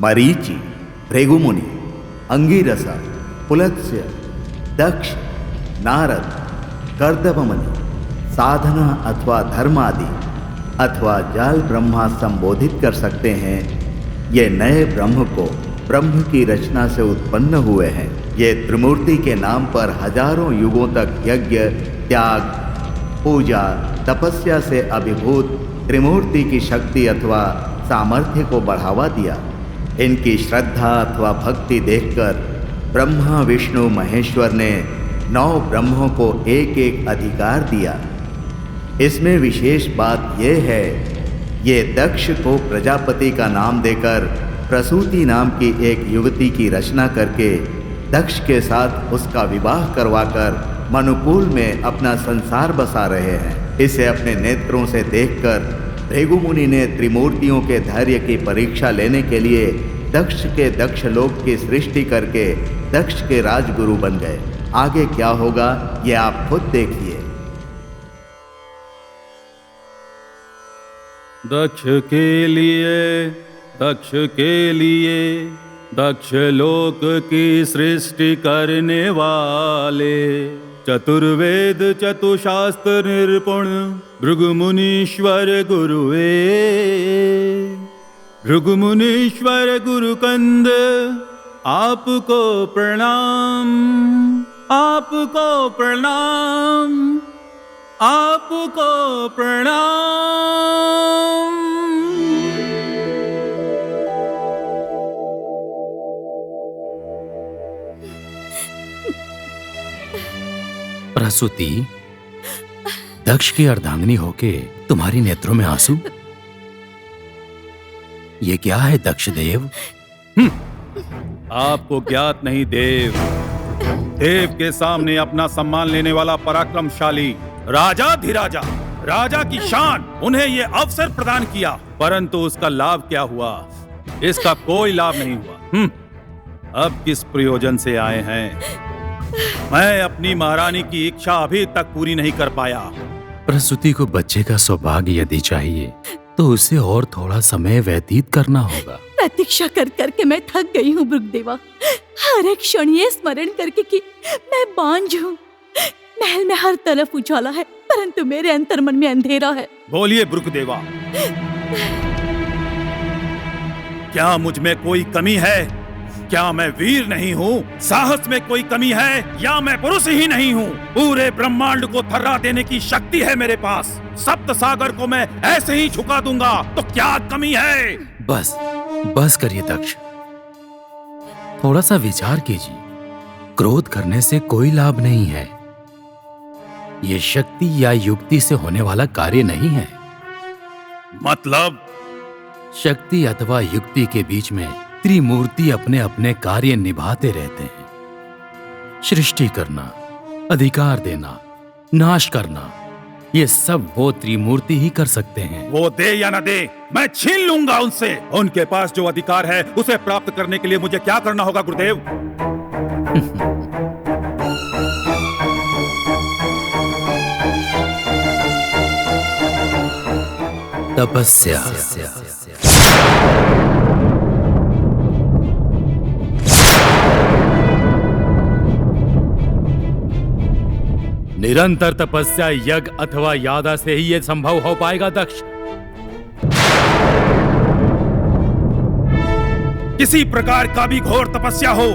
मरीचि, भृगुमुनि, अंगिरस, पुलत्स्य, दक्ष, नारद, कर्दममुनि, साधना अथवा धर्म आदि अथवा जाल ब्रह्मा संबोधित कर सकते हैं। ये नए ब्रह्म को ब्रह्म की रचना से उत्पन्न हुए हैं। ये त्रिमूर्ति के नाम पर हजारों युगों तक यज्ञ, त्याग, पूजा, तपस्या से अभिभूत त्रिमूर्ति की शक्ति अथवा सामर्थ्य को बढ़ावा दिया। इनकी श्रद्धा अथवा भक्ति देखकर ब्रह्मा, विष्णु, महेश्वर ने 9 ब्रह्मों को एक एक अधिकार दिया। इसमें विशेष बात यह है, ये दक्ष को प्रजापति का नाम देकर प्रसूति नाम की एक युवती की रचना करके दक्ष के साथ उसका विवाह करवाकर मनुकुल में अपना संसार बसा रहे हैं। इसे अपने नेत्रों से देखकर भृगुमुनि ने त्रिमूर्तियों के धैर्य की परीक्षा लेने के लिए दक्ष के दक्षलोक की सृष्टि करके दक्ष के राजगुरु बन गए। आगे क्या होगा ये आप खुद देखिए। दक्ष के लिए दक्ष लोक की सृष्टि करने वाले, चतुर्वेद चतुशास्त्र निपुण भृगुमुनीश्वर गुरुवे। भृगुमुनीश्वर गुरुकंद आपको प्रणाम, आपको प्रणाम, आपको प्रणाम। प्रसूति, दक्ष की अर्धांगिनी होके तुम्हारी नेत्रों में आंसू? ये क्या है दक्ष देव? आपको ज्ञात नहीं देव। देव के सामने अपना सम्मान लेने वाला पराक्रमशाली राजा धीराजा, राजा की शान, उन्हें ये अवसर प्रदान किया, परंतु उसका लाभ क्या हुआ? इसका कोई लाभ नहीं हुआ। अब किस प्रयोजन से आए हैं? मैं अपनी महारानी की इच्छा अभी तक पूरी नहीं कर पाया। प्रसूति को बच्चे का सौभाग्य यदि चाहिए तो उसे और थोड़ा समय व्यतीत करना होगा। प्रतीक्षा कर करके मैं थक गई हूँ ब्रुकदेवा। हर एक क्षण ये स्मरण करके कि मैं बांझ हूँ। महल में हर तरफ उजाला है परंतु मेरे अंतर्मन में अंधेरा है। बोलिए ब्रुकदेवा, क्या मुझ में कोई कमी है? क्या मैं वीर नहीं हूँ? साहस में कोई कमी है या मैं पुरुष ही नहीं हूँ? पूरे ब्रह्मांड को थर्रा देने की शक्ति है मेरे पास। सप्त सागर को मैं ऐसे ही झुका दूंगा, तो क्या कमी है? बस करिए दक्ष, थोड़ा सा विचार कीजिए। क्रोध करने से कोई लाभ नहीं है। ये शक्ति या युक्ति से होने वाला कार्य नहीं है। मतलब? शक्ति अथवा युक्ति के बीच में त्रिमूर्ति अपने अपने कार्य निभाते रहते हैं। सृष्टि करना, अधिकार देना, नाश करना, ये सब वो त्रिमूर्ति ही कर सकते हैं। वो दे या न दे, मैं छीन लूंगा उनसे। उनके पास जो अधिकार है उसे प्राप्त करने के लिए मुझे क्या करना होगा गुरुदेव? तपस्या। निरंतर तपस्या, यज्ञ अथवा यादा से ही यह संभव हो पाएगा दक्ष। किसी प्रकार का भी घोर तपस्या हो,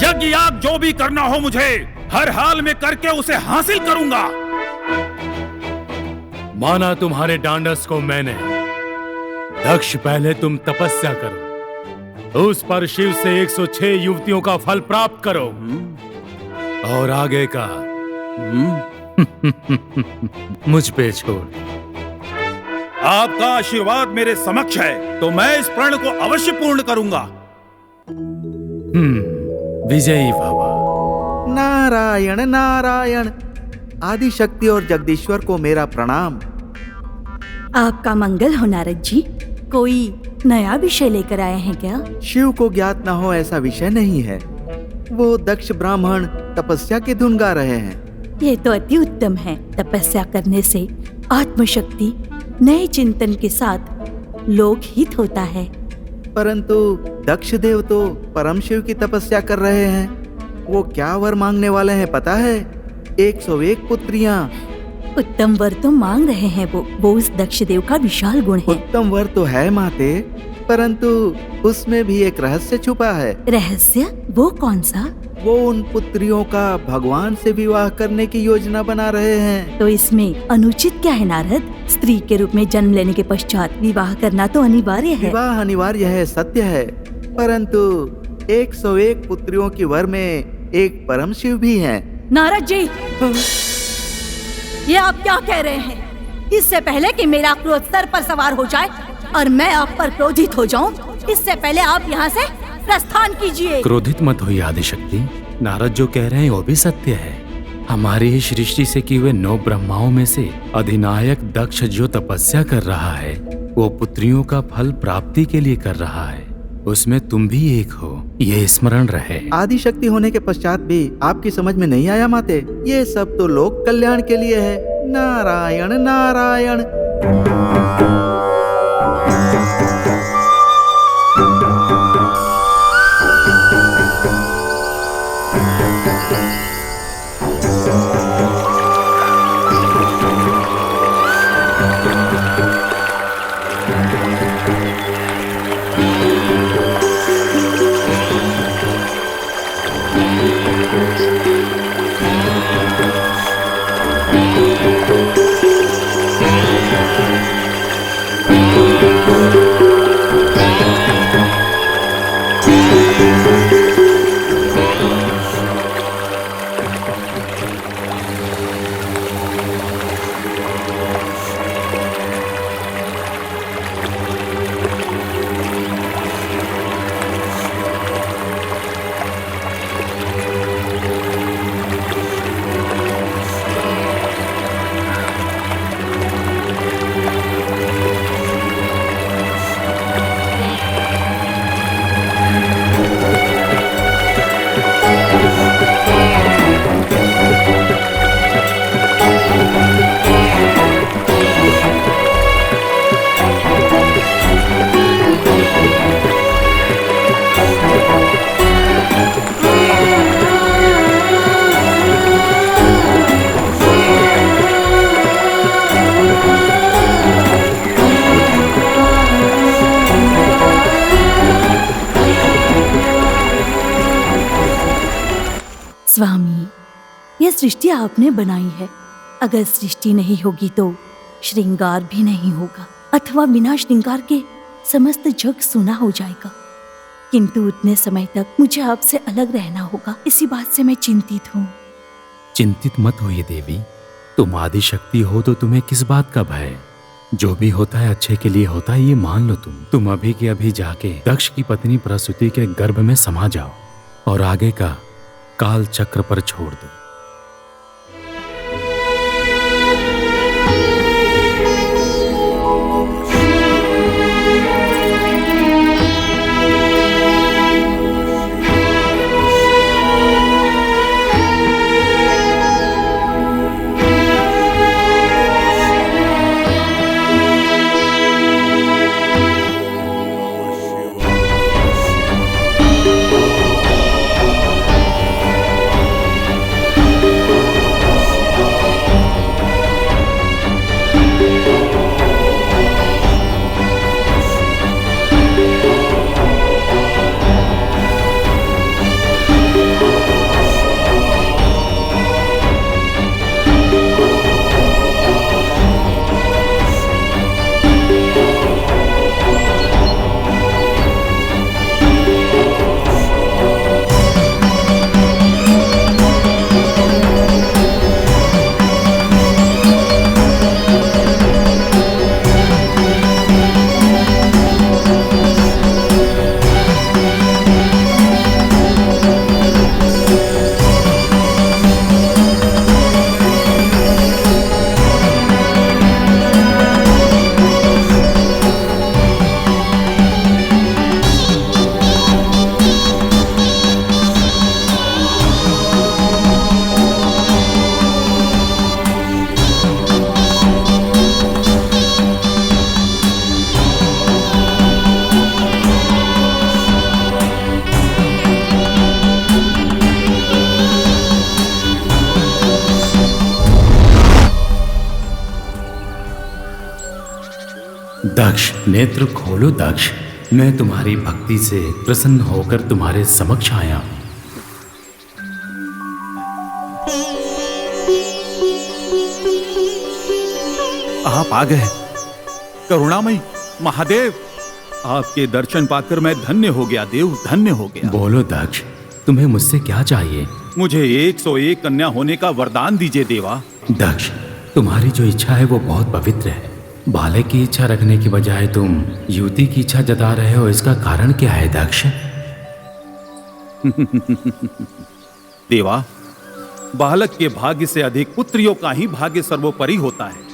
यज्ञ याग जो भी करना हो, मुझे हर हाल में करके उसे हासिल करूंगा। माना तुम्हारे डांडस को मैंने। दक्ष, पहले तुम तपस्या करो, उस पर शिव से 106 युवतियों का फल प्राप्त करो, और आगे का मुझ पे छोड़। आपका आशीर्वाद मेरे समक्ष है तो मैं इस प्रण को अवश्य पूर्ण करूंगा। विजयी भव। नारायण नारायण। आदि शक्ति और जगदीश्वर को मेरा प्रणाम। आपका मंगल हो नारद जी। कोई नया विषय लेकर आए हैं क्या? शिव को ज्ञात न हो ऐसा विषय नहीं है। वो दक्ष ब्राह्मण तपस्या की धुन गा रहे हैं। ये तो अति उत्तम है। तपस्या करने से आत्मशक्ति, नए चिंतन के साथ लोक हित होता है। परंतु दक्ष देव तो परम शिव की तपस्या कर रहे हैं। वो क्या वर मांगने वाले हैं पता है? 101 पुत्रियां। उत्तम वर तो मांग रहे हैं वो उस दक्ष देव का विशाल गुण है। उत्तम वर तो है माते, परंतु उसमें भी एक रहस्य छुपा है। रहस्य? वो कौन सा? वो उन पुत्रियों का भगवान से विवाह करने की योजना बना रहे हैं। तो इसमें अनुचित क्या है नारद? स्त्री के रूप में जन्म लेने के पश्चात विवाह करना तो अनिवार्य है। विवाह अनिवार्य है, सत्य है, परंतु 101 पुत्रियों की वर में एक परम शिव भी हैं। नारद जी, ये आप क्या कह रहे हैं? इससे पहले कि मेरा क्रोध सर पर सवार हो जाए और मैं आप पर क्रोधित हो जाऊं, इससे पहले आप यहाँ से प्रस्थान कीजिए। क्रोधित मत होइए आदिशक्ति, नारद जो कह रहे हैं वो भी सत्य है। हमारी ही सृष्टि से किए हुए 9 ब्रह्माओं में से अधिनायक दक्ष जो तपस्या कर रहा है वो पुत्रियों का फल प्राप्ति के लिए कर रहा है। उसमें तुम भी एक हो, ये स्मरण रहे। आदि शक्ति होने के पश्चात भी आपकी समझ में नहीं आया माते? ये सब तो लोक कल्याण के लिए है। नारायण नारायण। स्वामी, यह सृष्टि आपने बनाई है। अगर सृष्टि नहीं होगी तो श्रृंगार भी नहीं होगा, अथवा बिना श्रृंगार के समस्त जग सूना हो जाएगा। किंतु उतने समय तक मुझे आपसे अलग रहना होगा, इसी बात से मैं चिंतित हूँ। चिंतित मत होइए देवी, तुम आदि शक्ति हो तो तुम्हें किस बात का भय? जो भी होता है अच्छे के लिए होता है, ये मान लो। तुम अभी के अभी जाके दक्ष की पत्नी प्रसूति के गर्भ में समा जाओ और आगे का काल चक्र पर छोड़ दो। दक्ष, नेत्र खोलो दक्ष। मैं तुम्हारी भक्ति से प्रसन्न होकर तुम्हारे समक्ष आया हूं। आप आ गए। करुणामयी महादेव, आपके दर्शन पाकर मैं धन्य हो गया देव, धन्य हो गया। बोलो दक्ष, तुम्हें मुझसे क्या चाहिए? मुझे 101 कन्या होने का वरदान दीजिए देवा। दक्ष, तुम्हारी जो इच्छा है वो बहुत पवित्र है। बालक की इच्छा रखने की बजाय तुम युवती की इच्छा जता रहे हो, इसका कारण क्या है दक्ष? देवा, बालक के भाग्य से अधिक पुत्रियों का ही भाग्य सर्वोपरि होता है।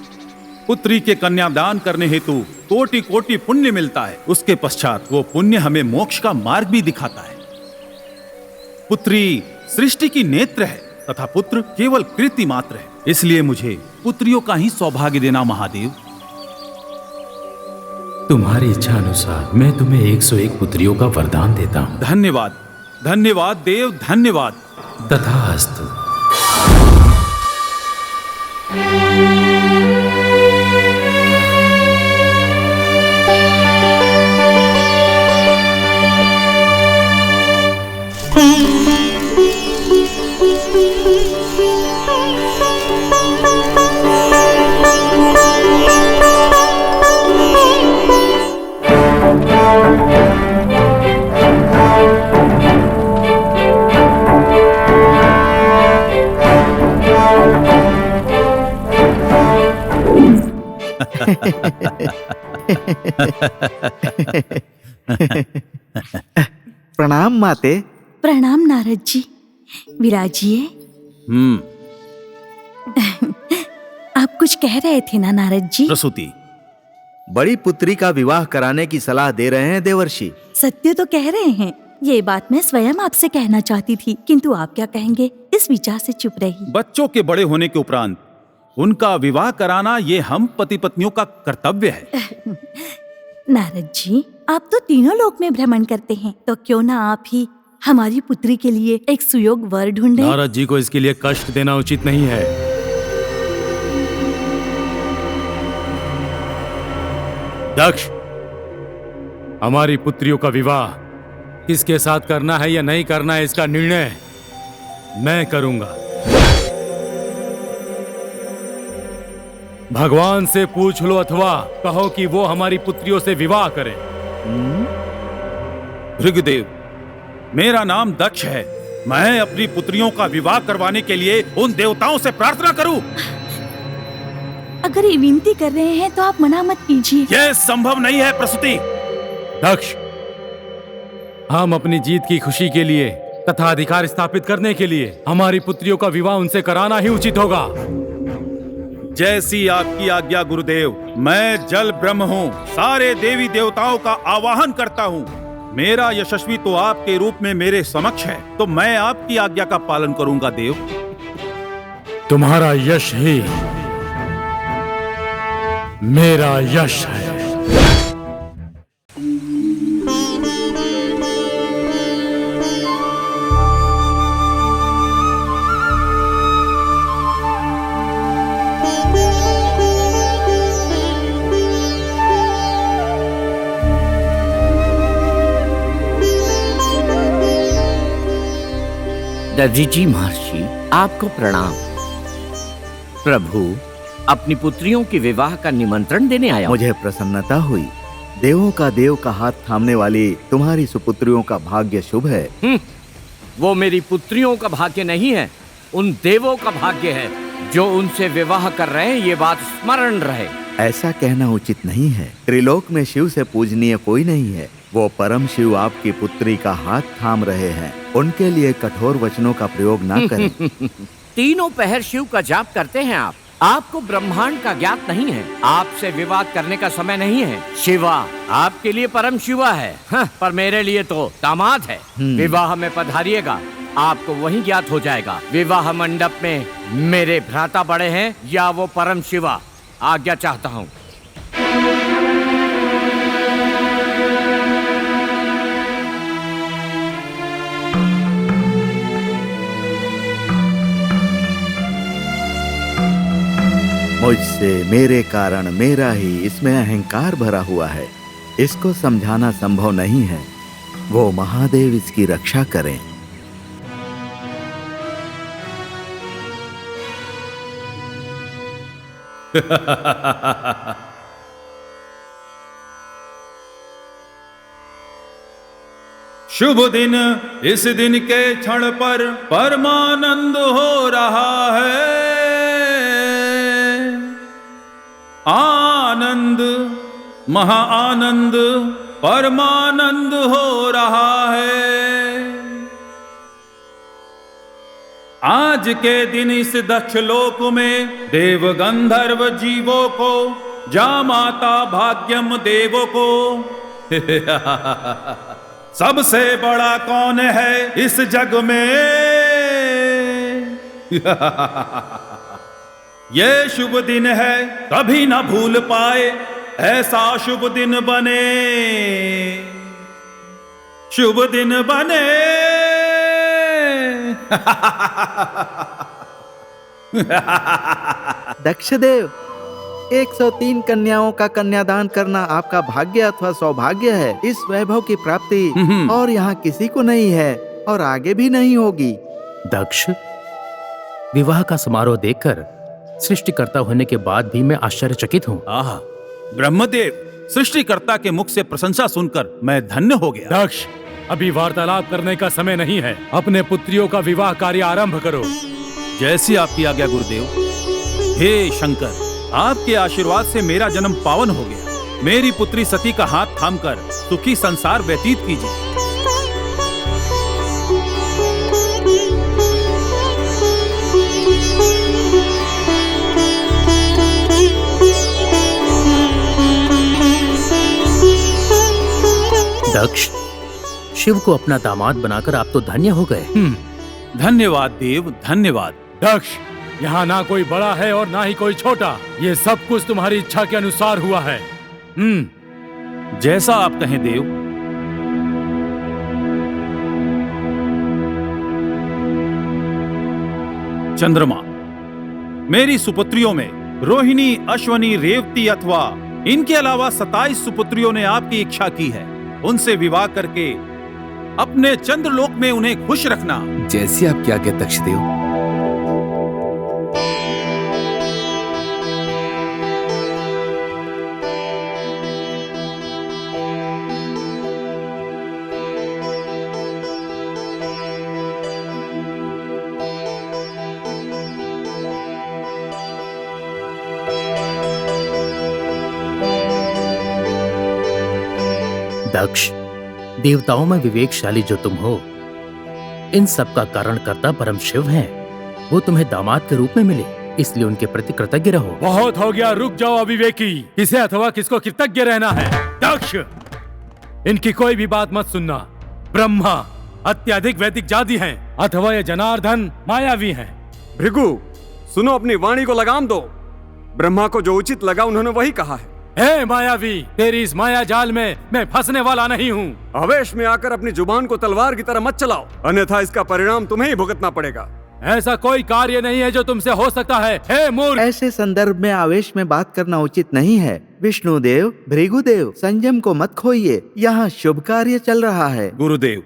पुत्री के कन्यादान करने हेतु कोटि कोटि पुण्य मिलता है। उसके पश्चात वो पुण्य हमें मोक्ष का मार्ग भी दिखाता है। पुत्री सृष्टि की नेत्र है तथा पुत्र केवल कृति मात्र है। इसलिए मुझे पुत्रियों का ही सौभाग्य देना महादेव। तुम्हारी इच्छा अनुसार मैं तुम्हें 101 पुत्रियों का वरदान देता हूँ। धन्यवाद, धन्यवाद देव, धन्यवाद। तथास्तु। प्रणाम माते। प्रणाम नारद जी, विराजिए। आप कुछ कह रहे थे ना नारद जी? प्रसूति, बड़ी पुत्री का विवाह कराने की सलाह दे रहे हैं देवर्षि। सत्य तो कह रहे हैं। ये बात मैं स्वयं आपसे कहना चाहती थी, किंतु आप क्या कहेंगे इस विचार से चुप रही। बच्चों के बड़े होने के उपरांत उनका विवाह कराना ये हम पति पत्नियों का कर्तव्य है। नारद जी, आप तो तीनों लोक में भ्रमण करते हैं, तो क्यों ना आप ही हमारी पुत्री के लिए एक सुयोग वर ढूंढें? नारद जी को इसके लिए कष्ट देना उचित नहीं है। दक्ष, हमारी पुत्रियों का विवाह किसके साथ करना है या नहीं करना है, इसका निर्णय मैं करूंगा। भगवान से पूछ लो अथवा कहो कि वो हमारी पुत्रियों से विवाह करें। भृगुदेव, मेरा नाम दक्ष है। मैं अपनी पुत्रियों का विवाह करवाने के लिए उन देवताओं से प्रार्थना करूं? अगर ये विनती कर रहे हैं तो आप मना मत कीजिए। यह संभव नहीं है प्रसूति। दक्ष, हम अपनी जीत की खुशी के लिए तथा अधिकार स्थापित करने के लिए हमारी पुत्रियों का विवाह उनसे कराना ही उचित होगा। जैसी आपकी आज्ञा गुरुदेव। मैं जल ब्रह्म हूँ, सारे देवी देवताओं का आवाहन करता हूँ। मेरा यशस्वी तो आपके रूप में मेरे समक्ष है, तो मैं आपकी आज्ञा का पालन करूंगा देव। तुम्हारा यश ही मेरा यश है। दधीची महर्षि, आपको प्रणाम। प्रभु, अपनी पुत्रियों के विवाह का निमंत्रण देने आया हूं। मुझे प्रसन्नता हुई। देवों का देव का हाथ थामने वाली तुम्हारी सुपुत्रियों का भाग्य शुभ है। वो मेरी पुत्रियों का भाग्य नहीं है, उन देवों का भाग्य है जो उनसे विवाह कर रहे हैं। ये बात स्मरण रहे। ऐसा कहना उचित नहीं है। त्रिलोक में शिव से पूजनीय कोई नहीं है। वो परम शिव आपकी पुत्री का हाथ थाम रहे हैं। उनके लिए कठोर वचनों का प्रयोग ना करें। तीनों पहर शिव का जाप करते हैं आप। आपको ब्रह्मांड का ज्ञात नहीं है। आपसे विवाद करने का समय नहीं है। शिवा आपके लिए परम शिवा है, पर मेरे लिए तो दामाद है। विवाह में पधारिएगा, आपको वही ज्ञात हो जाएगा। विवाह मंडप में मेरे भ्राता बड़े हैं या वो परम शिवा। आज्ञा चाहता हूँ। मुझसे, मेरे कारण, मेरा ही, इसमें अहंकार भरा हुआ है। इसको समझाना संभव नहीं है। वो महादेव इसकी रक्षा करें। शुभ दिन, इस दिन के क्षण पर परमानंद हो रहा है। आनंद, महाआनंद, परमानंद हो रहा है। आज के दिन इस दक्ष लोक में देव गंधर्व जीवों को, जामाता भाग्यम देवों को सबसे बड़ा कौन है इस जग में? ये शुभ दिन है, कभी ना भूल पाए, ऐसा शुभ दिन बने, शुभ दिन बने। दक्षदेव, 103 कन्याओं का कन्यादान करना आपका भाग्य अथवा सौभाग्य है। इस वैभव की प्राप्ति और यहाँ किसी को नहीं है और आगे भी नहीं होगी। दक्ष, विवाह का समारोह देखकर सृष्टिकर्ता होने के बाद भी मैं आश्चर्यचकित हूँ। आह, ब्रह्मदेव, सृष्टिकर्ता के मुख से प्रशंसा सुनकर मैं धन्य हो गया। दक्ष, अभी वार्तालाप करने का समय नहीं है। अपने पुत्रियों का विवाह कार्य आरंभ करो। जैसी आपकी आज्ञा गुरुदेव। हे शंकर, आपके आशीर्वाद से मेरा जन्म पावन हो गया। मेरी पुत्री सती का हाथ थामकर सुखी संसार व्यतीत कीजिए। दक्ष, शिव को अपना दामाद बनाकर आप तो धन्य हो गए। धन्यवाद देव, धन्यवाद। दक्ष, यहाँ ना कोई बड़ा है और ना ही कोई छोटा। ये सब कुछ तुम्हारी इच्छा के अनुसार हुआ है। जैसा आप कहें देव। चंद्रमा, मेरी सुपुत्रियों में रोहिणी, अश्वनी, रेवती अथवा इनके अलावा 27 सुपुत्रियों ने आपकी इच्छा की है। उनसे विवाह करके अपने चंद्रलोक में उन्हें खुश रखना। जैसी आपकी आज्ञा दक्षदेव। दक्ष, देवताओं में विवेकशाली जो तुम हो, इन सब का कारण कर्ता परम शिव हैं। वो तुम्हें दामाद के रूप में मिले, इसलिए उनके प्रति कृतज्ञ रहो। बहुत हो गया, रुक जाओ अविवेकी। किसे अथवा किसको कृतज्ञ रहना है? दक्ष, इनकी कोई भी बात मत सुनना। ब्रह्मा अत्यधिक वैदिक जाति हैं, अथवा ये जनार्दन मायावी हैं। भृगु, सुनो, अपनी वाणी को लगाम दो। ब्रह्मा को जो उचित लगा उन्होंने वही कहा है। हे मायावी, तेरी इस माया जाल में मैं फंसने वाला नहीं हूँ। आवेश में आकर अपनी जुबान को तलवार की तरह मत चलाओ, अन्यथा इसका परिणाम तुम्हें ही भुगतना पड़ेगा। ऐसा कोई कार्य नहीं है जो तुमसे हो सकता है। हे मूर्ख, ऐसे संदर्भ में आवेश में बात करना उचित नहीं है। विष्णुदेव, भृगुदेव, संयम को मत खोइए। यहाँ शुभ कार्य चल रहा है। गुरुदेव,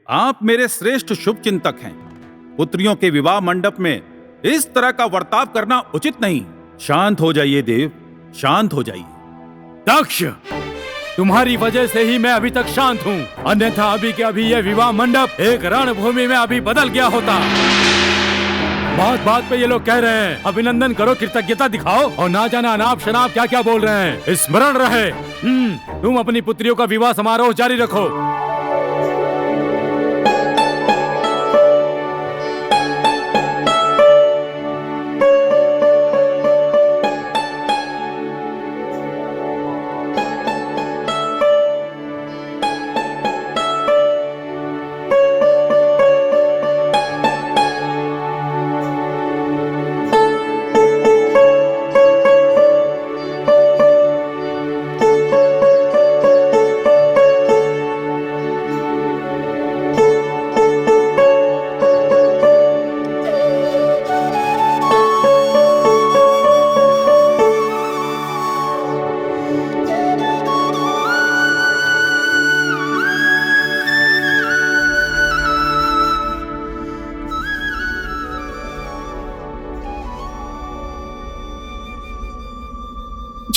आप मेरे श्रेष्ठ शुभ चिंतक हैं। पुत्रियों के विवाह मंडप में इस तरह का बर्ताव करना उचित नहीं। शांत हो जाइए देव, शांत हो जाइए। दक्ष, तुम्हारी वजह से ही मैं अभी तक शांत हूँ, अन्यथा अभी के अभी ये विवाह मंडप एक रणभूमि में अभी बदल गया होता। बात बात पे ये लोग कह रहे हैं अभिनंदन करो, कृतज्ञता दिखाओ, और ना जाना अनाप शनाप क्या क्या बोल रहे हैं। स्मरण रहे, तुम अपनी पुत्रियों का विवाह समारोह जारी रखो।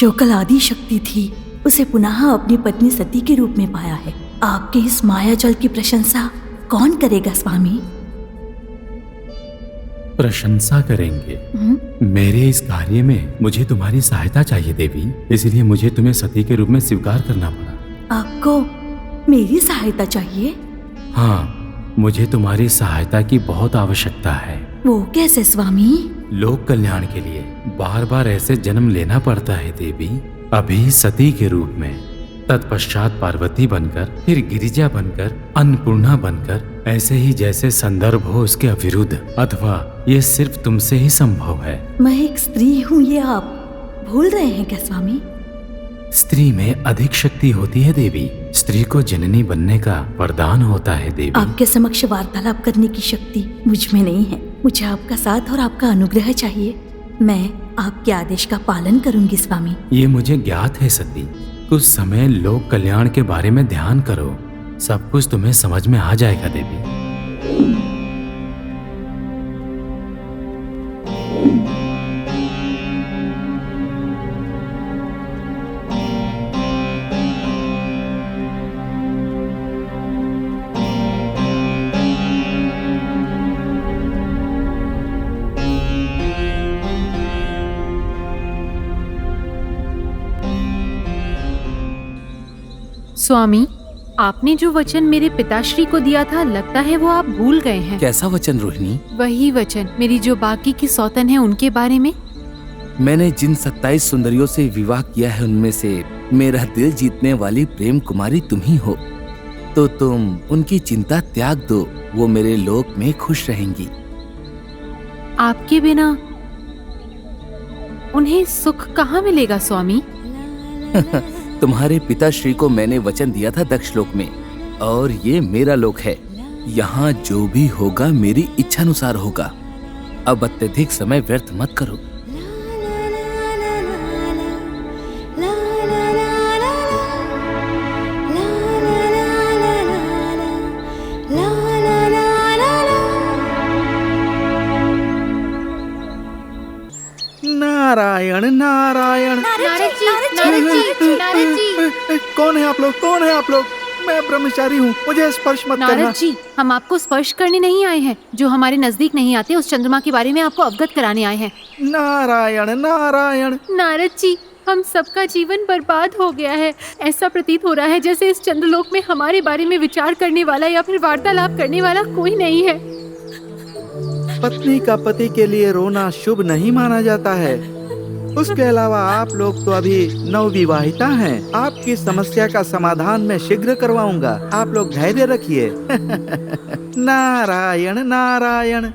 जो कल आदि शक्ति थी उसे पुनः अपनी पत्नी सती के रूप में पाया है। आपके इस माया जल की प्रशंसा कौन करेगा स्वामी? प्रशंसा करेंगे। मेरे इस कार्य में मुझे तुम्हारी सहायता चाहिए देवी, इसलिए मुझे तुम्हें सती के रूप में स्वीकार करना पड़ा। आपको मेरी सहायता चाहिए? हाँ, मुझे तुम्हारी सहायता की बहुत आवश्यकता है। वो कैसे स्वामी? लोक कल्याण के लिए बार बार ऐसे जन्म लेना पड़ता है देवी। अभी सती के रूप में, तत्पश्चात पार्वती बनकर, फिर गिरिजा बनकर, अन्नपूर्णा बनकर, ऐसे ही जैसे संदर्भ हो उसके अविरुद्ध, अथवा ये सिर्फ तुमसे ही संभव है। मैं एक स्त्री हूँ, ये आप भूल रहे हैं क्या स्वामी? स्त्री में अधिक शक्ति होती है देवी। स्त्री को जननी बनने का वरदान होता है देवी। आपके समक्ष वार्तालाप करने की शक्ति मुझ में नहीं है। मुझे आपका साथ और आपका अनुग्रह चाहिए। मैं आपके आदेश का पालन करूंगी स्वामी। ये मुझे ज्ञात है सती। कुछ समय लोक कल्याण के बारे में ध्यान करो, सब कुछ तुम्हें समझ में आ जाएगा देवी। स्वामी, आपने जो वचन मेरे पिताश्री को दिया था, लगता है वो आप भूल गए हैं। कैसा वचन रोहिणी? वही वचन, मेरी जो बाकी की सौतन है उनके बारे में। मैंने जिन 27 सुंदरियों से विवाह किया है उनमें से मेरा दिल जीतने वाली प्रेम कुमारी तुम ही हो। तो तुम उनकी चिंता त्याग दो, वो मेरे लोक में खुश रहेंगी। आपके बिना उन्हें सुख कहाँ मिलेगा स्वामी? तुम्हारे पिताश्री को मैंने वचन दिया था दक्ष लोक में, और ये मेरा लोक है। यहाँ जो भी होगा मेरी इच्छानुसार होगा। अब अत्यधिक समय व्यर्थ मत करो। नारायण नारायण। कौन है आप लोग? कौन है आप लोग? मैं ब्रह्मचारी हूँ, मुझे स्पर्श मत करना। नारद जी, हम आपको स्पर्श करने नहीं आए हैं। जो हमारे नजदीक नहीं आते उस चंद्रमा के बारे में आपको अवगत कराने आए हैं। नारायण नारायण। नारद जी, हम सबका जीवन बर्बाद हो गया है। ऐसा प्रतीत हो रहा है जैसे इस चंद्रलोक में हमारे बारे में विचार करने वाला या फिर वार्तालाप करने वाला कोई नहीं है। पत्नी का पति के लिए रोना शुभ नहीं माना जाता है। उसके अलावा आप लोग तो अभी नवविवाहिता हैं। आपकी समस्या का समाधान मैं शीघ्र करवाऊंगा। आप लोग धैर्य रखिए। नारायण नारायण।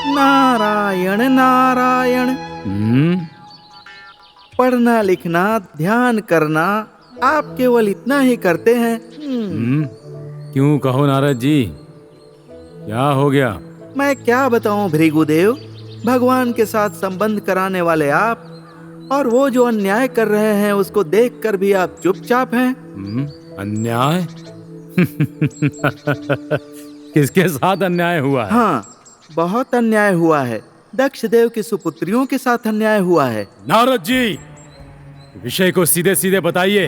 नारायण नारायण। पढ़ना लिखना ध्यान करना आप केवल इतना ही करते हैं। क्यों कहो नारद जी, क्या हो गया? मैं क्या बताऊं भृगुदेव, भगवान के साथ संबंध कराने वाले आप, और वो जो अन्याय कर रहे हैं उसको देखकर भी आप चुपचाप हैं। अन्याय? किसके साथ अन्याय हुआ है? हाँ, बहुत अन्याय हुआ है। दक्ष देव की सुपुत्रियों के साथ अन्याय हुआ है। नारद जी, विषय को सीधे सीधे बताइए,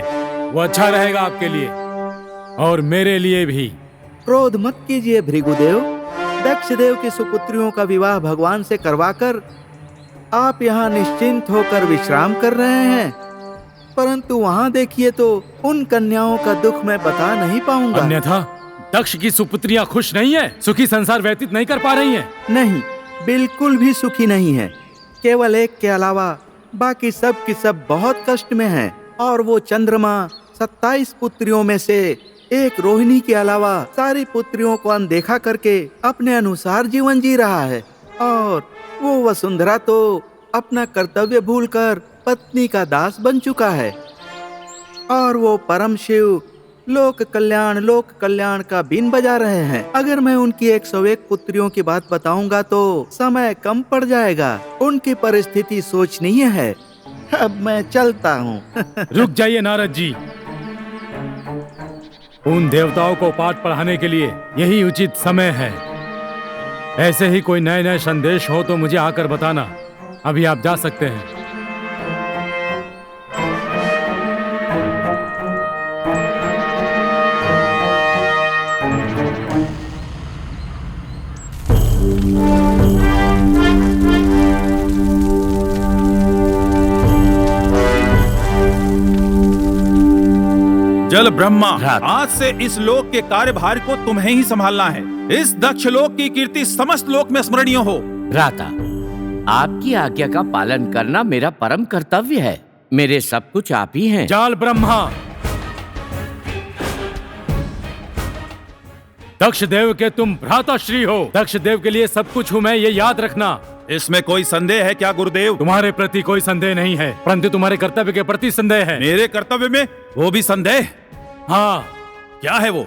वो अच्छा रहेगा आपके लिए और मेरे लिए भी। क्रोध मत कीजिए भृगुदेव। दक्ष देव की सुपुत्रियों का विवाह भगवान से करवाकर आप यहाँ निश्चिंत होकर विश्राम कर रहे हैं, परंतु वहाँ देखिए तो उन कन्याओं का दुख मैं बता नहीं पाऊंगा। अन्यथा दक्ष की सुपुत्रियां खुश नहीं है, सुखी संसार व्यतीत नहीं कर पा रही हैं। नहीं, बिल्कुल भी सुखी नहीं है। केवल एक के अलावा बाकी सब की सब बहुत कष्ट में हैं। और वो चंद्रमा 27 पुत्रियों में से एक रोहिणी के अलावा सारी पुत्रियों को अनदेखा करके अपने अनुसार जीवन जी रहा है। और वो वसुंधरा तो अपना कर्तव्य भूलकर पत्नी का दास बन चुका है। और वो परम शिव लोक कल्याण का बीन बजा रहे हैं। अगर मैं उनकी 101 पुत्रियों की बात बताऊंगा तो समय कम पड़ जाएगा। उनकी परिस्थिति सोचनीय है। अब मैं चलता हूँ। रुक जाइए नारद जी। उन देवताओं को पाठ पढ़ाने के लिए यही उचित समय है। ऐसे ही कोई नए नए संदेश हो तो मुझे आकर बताना। अभी आप जा सकते हैं। जल ब्रह्मा, आज से इस लोक के कार्यभार को तुम्हें ही संभालना है। इस दक्ष लोक की कीर्ति समस्त लोक में स्मरणीय हो। भ्राता, आपकी आज्ञा का पालन करना मेरा परम कर्तव्य है। मेरे सब कुछ आप ही हैं। जाल ब्रह्मा, दक्ष देव के तुम भ्राताश्री हो। दक्ष देव के लिए सब कुछ हूँ मैं, ये याद रखना। इसमें कोई संदेह है क्या गुरुदेव? तुम्हारे प्रति कोई संदेह नहीं है, परंतु तुम्हारे कर्तव्य के प्रति संदेह है। मेरे कर्तव्य में वो भी संदेह? हाँ। क्या है वो?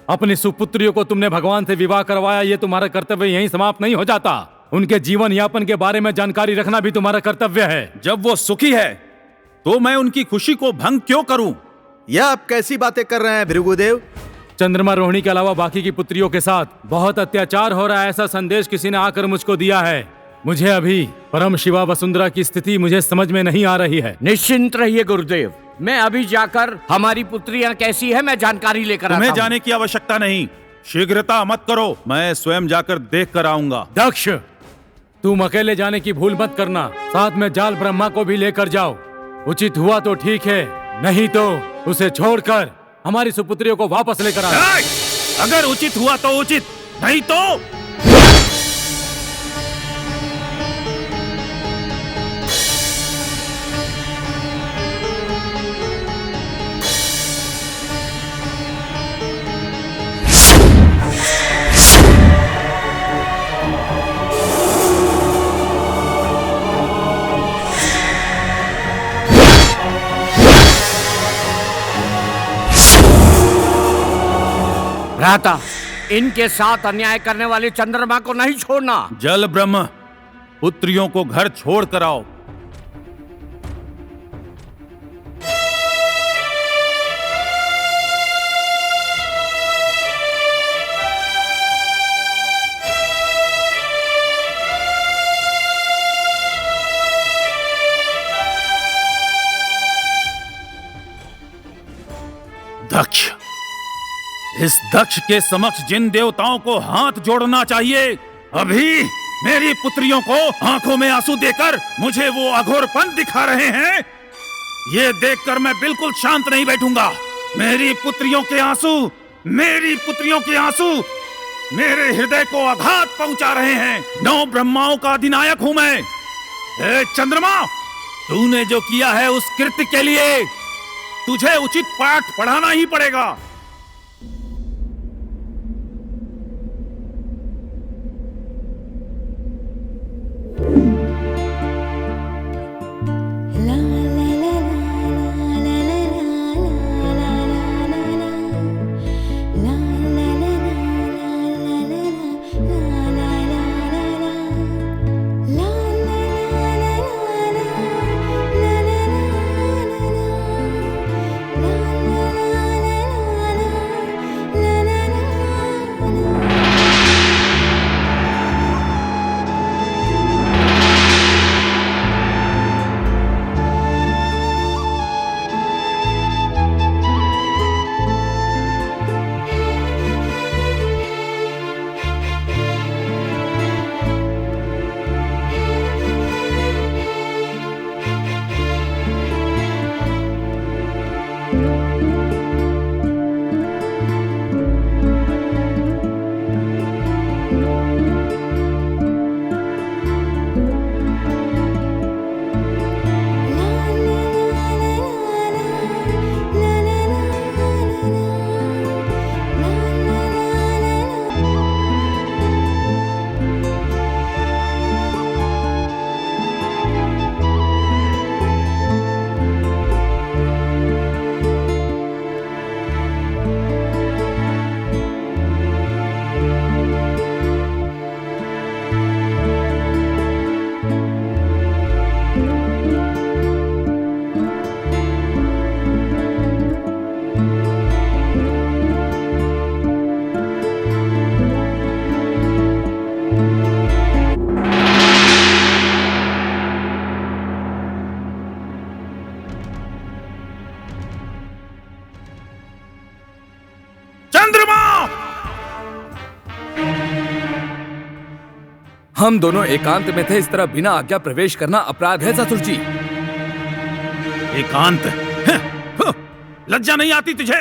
अपनी सुपुत्रियों को तुमने भगवान से विवाह करवाया, ये तुम्हारा कर्तव्य यहीं समाप्त नहीं हो जाता। उनके जीवन यापन के बारे में जानकारी रखना भी तुम्हारा कर्तव्य है। जब वो सुखी है तो मैं उनकी खुशी को भंग क्यों करूं? यह आप कैसी बातें कर रहे हैं भृगुदेव? चंद्रमा रोहिणी के अलावा बाकी की पुत्रियों के साथ बहुत अत्याचार हो रहा है, ऐसा संदेश किसी ने आकर मुझको दिया है। मुझे अभी परम शिवा वसुंधरा की स्थिति मुझे समझ में नहीं आ रही है। निश्चिंत रहिए गुरुदेव, मैं अभी जाकर हमारी पुत्रियां कैसी है मैं जानकारी लेकर आता हूं। तुम्हें जाने की आवश्यकता नहीं, शीघ्रता मत करो, मैं स्वयं जाकर देख कर आऊंगा। दक्ष, तुम अकेले जाने की भूल मत करना, साथ में जाल ब्रह्मा को भी लेकर जाओ। उचित हुआ तो ठीक है, नहीं तो उसे छोड़कर हमारी सुपुत्रियों को वापस लेकर आना। अगर उचित हुआ तो उचित, नहीं तो भ्राता, इनके साथ अन्याय करने वाले चंद्रमा को नहीं छोड़ना। जल ब्रह्म, पुत्रियों को घर छोड़ कर आओ। दक्ष, इस दक्ष के समक्ष जिन देवताओं को हाथ जोड़ना चाहिए, अभी मेरी पुत्रियों को आंखों में आंसू देकर मुझे वो अघोरपन दिखा रहे हैं, ये देखकर मैं बिल्कुल शांत नहीं बैठूंगा। मेरी पुत्रियों के आंसू मेरे हृदय को आघात पहुंचा रहे हैं। 9 ब्रह्माओं का अधिनायक हूं मैं। ए चंद्रमा, तूने जो किया है उस कृत्य के लिए तुझे उचित पाठ पढ़ाना ही पड़ेगा। हम दोनों एकांत में थे, इस तरह बिना आज्ञा प्रवेश करना अपराध है ससुर जी। एकांत? लज्जा नहीं आती तुझे?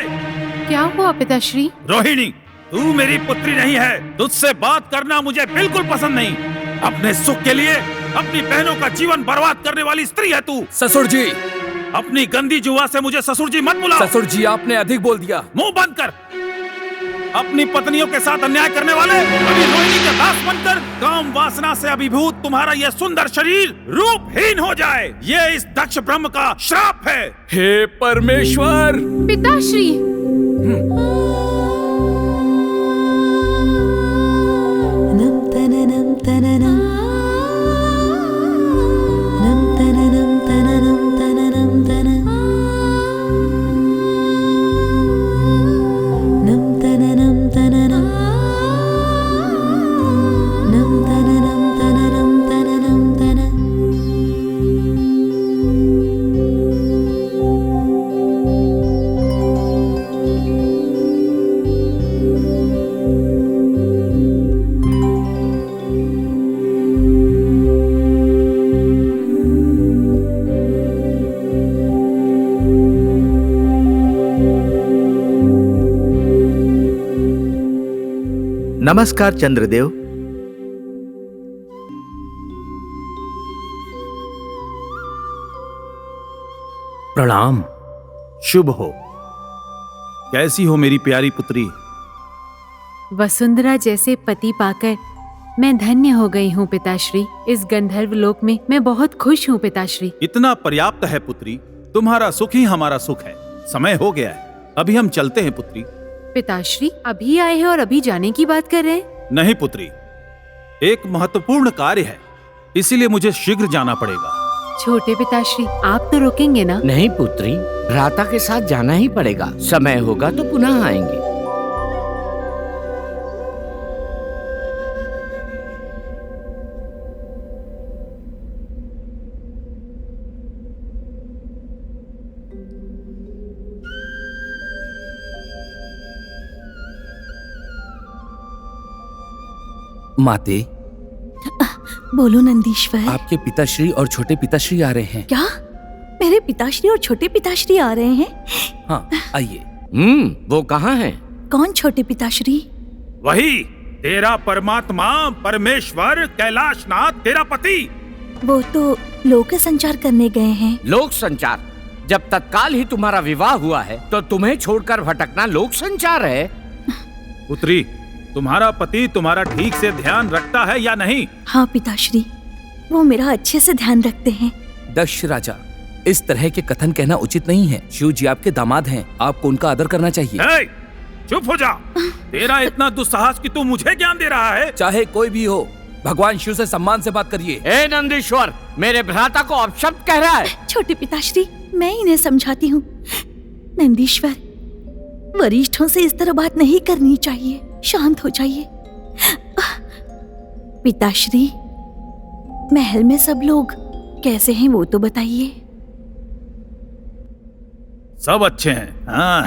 क्या हुआ पिताश्री? रोहिणी, तू मेरी पुत्री नहीं है। तुझसे बात करना मुझे बिल्कुल पसंद नहीं। अपने सुख के लिए अपनी बहनों का जीवन बर्बाद करने वाली स्त्री है तू। ससुर जी, अपनी गंदी जुआ से मुझे ससुर जी मत बुलाओ। ससुर जी आपने अधिक बोल दिया। मुंह बंद कर। अपनी पत्नियों के साथ अन्याय करने वाले, अभी रोहिणी के दास बनकर काम वासना से अभिभूत तुम्हारा यह सुंदर शरीर रूपहीन हो जाए, ये इस दक्ष ब्रह्म का श्राप है। हे परमेश्वर! पिताश्री! नमस्कार चंद्रदेव। प्रणाम। शुभ हो। कैसी हो मेरी प्यारी पुत्री? वसुंधरा जैसे पति पाकर मैं धन्य हो गई हूँ पिताश्री। इस गंधर्व लोक में मैं बहुत खुश हूँ पिताश्री। इतना पर्याप्त है पुत्री। तुम्हारा सुख ही हमारा सुख है। समय हो गया है, अभी हम चलते हैं पुत्री। पिताश्री अभी आए हैं और अभी जाने की बात कर रहे हैं? नहीं पुत्री, एक महत्वपूर्ण कार्य है, इसीलिए मुझे शीघ्र जाना पड़ेगा। छोटे पिताश्री आप तो रोकेंगे ना? नहीं पुत्री, भ्राता के साथ जाना ही पड़ेगा। समय होगा तो पुनः आएंगे। माते, बोलो नंदीश्वर। आपके पिताश्री और छोटे पिताश्री आ रहे हैं। क्या मेरे पिताश्री और छोटे पिताश्री आ रहे हैं? हाँ, आइए। वो कहाँ हैं? कौन छोटे पिताश्री? वही तेरा परमात्मा परमेश्वर कैलाशनाथ, तेरा पति। वो तो लोक संचार करने गए हैं। लोक संचार? जब तत्काल ही तुम्हारा विवाह हुआ है तो तुम्हें छोड़कर भटकना लोक संचार है? पुत्री, तुम्हारा पति तुम्हारा ठीक से ध्यान रखता है या नहीं? हाँ पिताश्री, वो मेरा अच्छे से ध्यान रखते हैं। दक्ष राजा, इस तरह के कथन कहना उचित नहीं है। शिव जी आपके दामाद हैं, आपको उनका आदर करना चाहिए। चुप हो जा। तेरा इतना दुस्साहस कि तू मुझे ज्ञान दे रहा है। चाहे कोई भी हो, भगवान शिव से सम्मान से बात करिए। हे नंदीश्वर, मेरे भ्राता को अपशब्द कह रहा है। छोटे पिताश्री, मैं इन्हें समझाती हूँ। नंदीश्वर, वरिष्ठों से इस तरह बात नहीं करनी चाहिए। शांत हो जाइए। पिताश्री, महल में सब लोग कैसे हैं वो तो बताइए। सब अच्छे हैं। हाँ।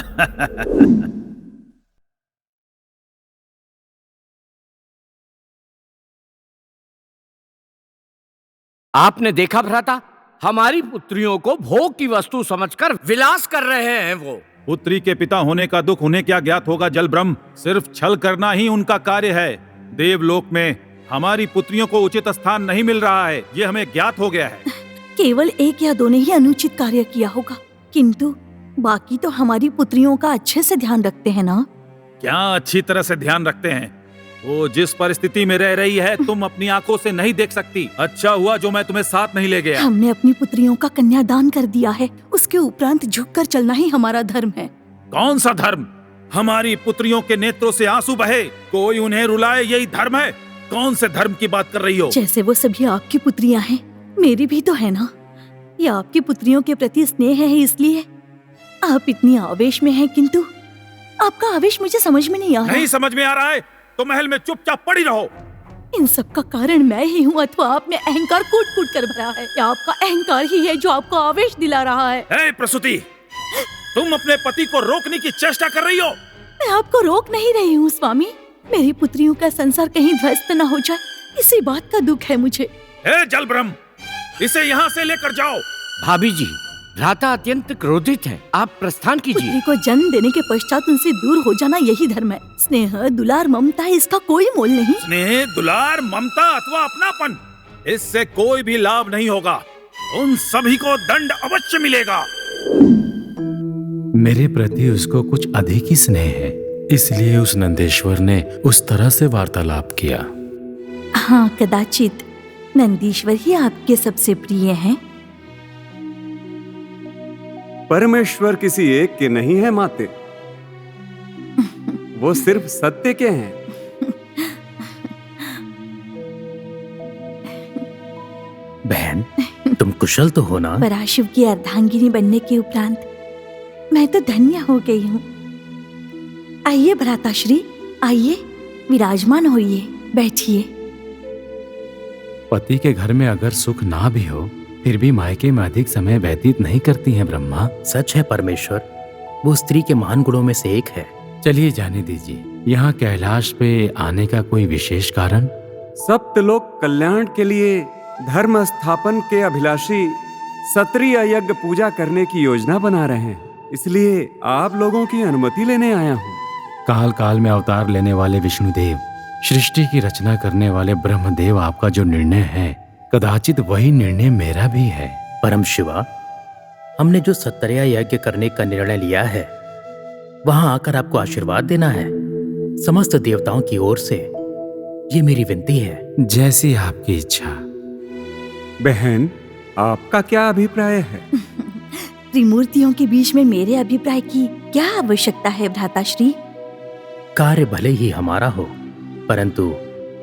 आपने देखा भ्राता, हमारी पुत्रियों को भोग की वस्तु समझकर विलास कर रहे हैं वो। पुत्री के पिता होने का दुख उन्हें क्या ज्ञात होगा जल ब्रह्म। सिर्फ छल करना ही उनका कार्य है। देवलोक में हमारी पुत्रियों को उचित स्थान नहीं मिल रहा है, ये हमें ज्ञात हो गया है। केवल एक या दो ने ही अनुचित कार्य किया होगा, किंतु बाकी तो हमारी पुत्रियों का अच्छे से ध्यान रखते हैं ना। क्या अच्छी तरह से ध्यान रखते हैं? वो जिस परिस्थिति में रह रही है तुम अपनी आंखों से नहीं देख सकती। अच्छा हुआ जो मैं तुम्हें साथ नहीं ले गया। हमने अपनी पुत्रियों का कन्यादान कर दिया है, उसके उपरांत झुककर चलना ही हमारा धर्म है। कौन सा धर्म? हमारी पुत्रियों के नेत्रों से आंसू बहे, कोई उन्हें रुलाए, यही धर्म है? कौन से धर्म की बात कर रही हो? जैसे वो सभी आपकी पुत्रियां हैं, मेरी भी तो है ना। ये आपकी पुत्रियों के प्रति स्नेह है, इसलिए आप इतनी आवेश में हैं, किंतु आपका आवेश मुझे समझ में नहीं आ रहा। नहीं समझ में आ रहा है तो महल में चुपचाप पड़ी रहो। इन सब का कारण मैं ही हूँ, अथवा आप में अहंकार कूट कूट कर भरा है, या आपका अहंकार ही है जो आपको आवेश दिला रहा है। हे प्रसूति, तुम अपने पति को रोकने की चेष्टा कर रही हो। मैं आपको रोक नहीं रही हूँ स्वामी। मेरी पुत्रियों का संसार कहीं ध्वस्त न हो जाए, इसी बात का दुख है मुझे। हे जल ब्रह्म, इसे यहाँ से लेकर जाओ। भाभी जी, भ्राता अत्यंत क्रोधित हैं। आप प्रस्थान कीजिए। पुत्री को जन्म देने के पश्चात उनसे दूर हो जाना यही धर्म है। स्नेह, दुलार, ममता, इसका कोई मोल नहीं। स्नेह, दुलार, ममता अथवा अपनापन, इससे कोई भी लाभ नहीं होगा। उन सभी को दंड अवश्य मिलेगा। मेरे प्रति उसको कुछ अधिक ही स्नेह है, इसलिए उस नंदेश्वर ने उस तरह से वार्तालाप किया। हाँ, कदाचित नंदीश्वर ही आपके सबसे प्रिय हैं। परमेश्वर किसी एक के नहीं है माते, वो सिर्फ सत्य के हैं। बहन, तुम कुशल तो हो ना? पराशिव की अर्धांगिनी बनने के उपरांत मैं तो धन्य हो गई हूँ। आइए भ्राताश्री, आइए, विराजमान होइए, बैठिए। पति के घर में अगर सुख ना भी हो, फिर भी मायके में अधिक समय व्यतीत नहीं करती हैं ब्रह्मा। सच है परमेश्वर, वो स्त्री के महान गुणों में से एक है। चलिए जाने दीजिए। यहाँ कैलाश पे आने का कोई विशेष कारण? सप्तलोक कल्याण के लिए धर्म स्थापन के अभिलाषी क्षत्रिय यज्ञ पूजा करने की योजना बना रहे हैं, इसलिए आप लोगों की अनुमति लेने आया हूँ। काल काल में अवतार लेने वाले विष्णुदेव, सृष्टि की रचना करने वाले ब्रह्मदेव, आपका जो निर्णय है कदाचित वही निर्णय मेरा भी है। परम शिवा, हमने जो सत्तरया यज्ञ करने का निर्णय लिया है, वहां आकर आपको आशीर्वाद देना है। समस्त देवताओं की ओर से ये मेरी विनती है। जैसी आपकी इच्छा। बहन, आपका क्या अभिप्राय है? त्रिमूर्तियों के बीच में मेरे अभिप्राय की क्या आवश्यकता है भ्राताश्री? कार्य भले ही हमारा हो, परंतु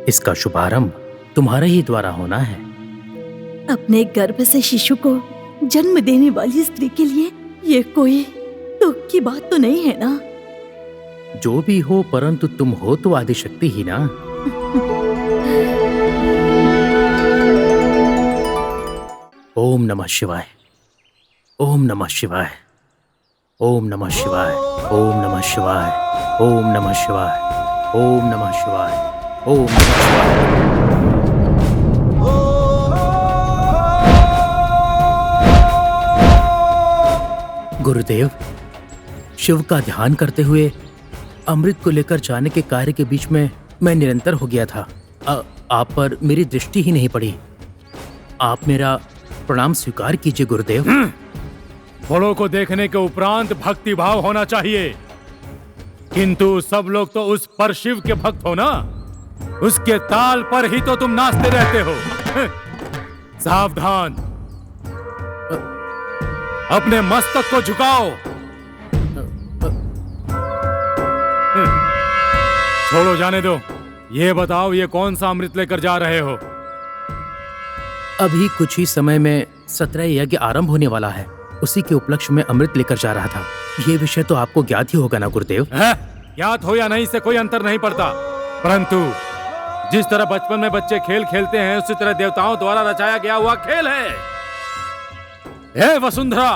इसका शुभारंभ तुम्हारे ही द्वारा होना है। अपने गर्भ से शिशु को जन्म देने वाली स्त्री के लिए ये कोई दुख की बात तो नहीं है ना? जो भी हो, परंतु तुम हो तो आदिशक्ति ही ना। ओम नमः शिवाय, ओम नमः शिवाय, ओम नमः शिवाय, ओम नमः शिवाय, ओम नमः शिवाय, ओम नमः शिवाय, ओम नमः शिवाय। गुरुदेव, शिव का ध्यान करते हुए अमृत को लेकर जाने के कार्य के बीच में मैं निरंतर हो गया था। आप पर मेरी दृष्टि ही नहीं पड़ी। आप मेरा प्रणाम स्वीकार कीजिए गुरुदेव। फलों को देखने के उपरांत भक्ति भाव होना चाहिए, किंतु सब लोग तो उस परशिव के भक्त हो ना, उसके ताल पर ही तो तुम नाचते रहते हो। सावधान, अपने मस्तक को झुकाओ। छोड़ो, जाने दो। ये बताओ, ये कौन सा अमृत लेकर जा रहे हो? अभी कुछ ही समय में 17 यज्ञ आरंभ होने वाला है, उसी के उपलक्ष्य में अमृत लेकर जा रहा था। ये विषय तो आपको ज्ञात ही होगा ना गुरुदेव? ज्ञात हो या नहीं से कोई अंतर नहीं पड़ता, परंतु जिस तरह बचपन में बच्चे खेल खेलते हैं, उसी तरह देवताओं द्वारा रचाया गया हुआ खेल है। हे वसुंधरा,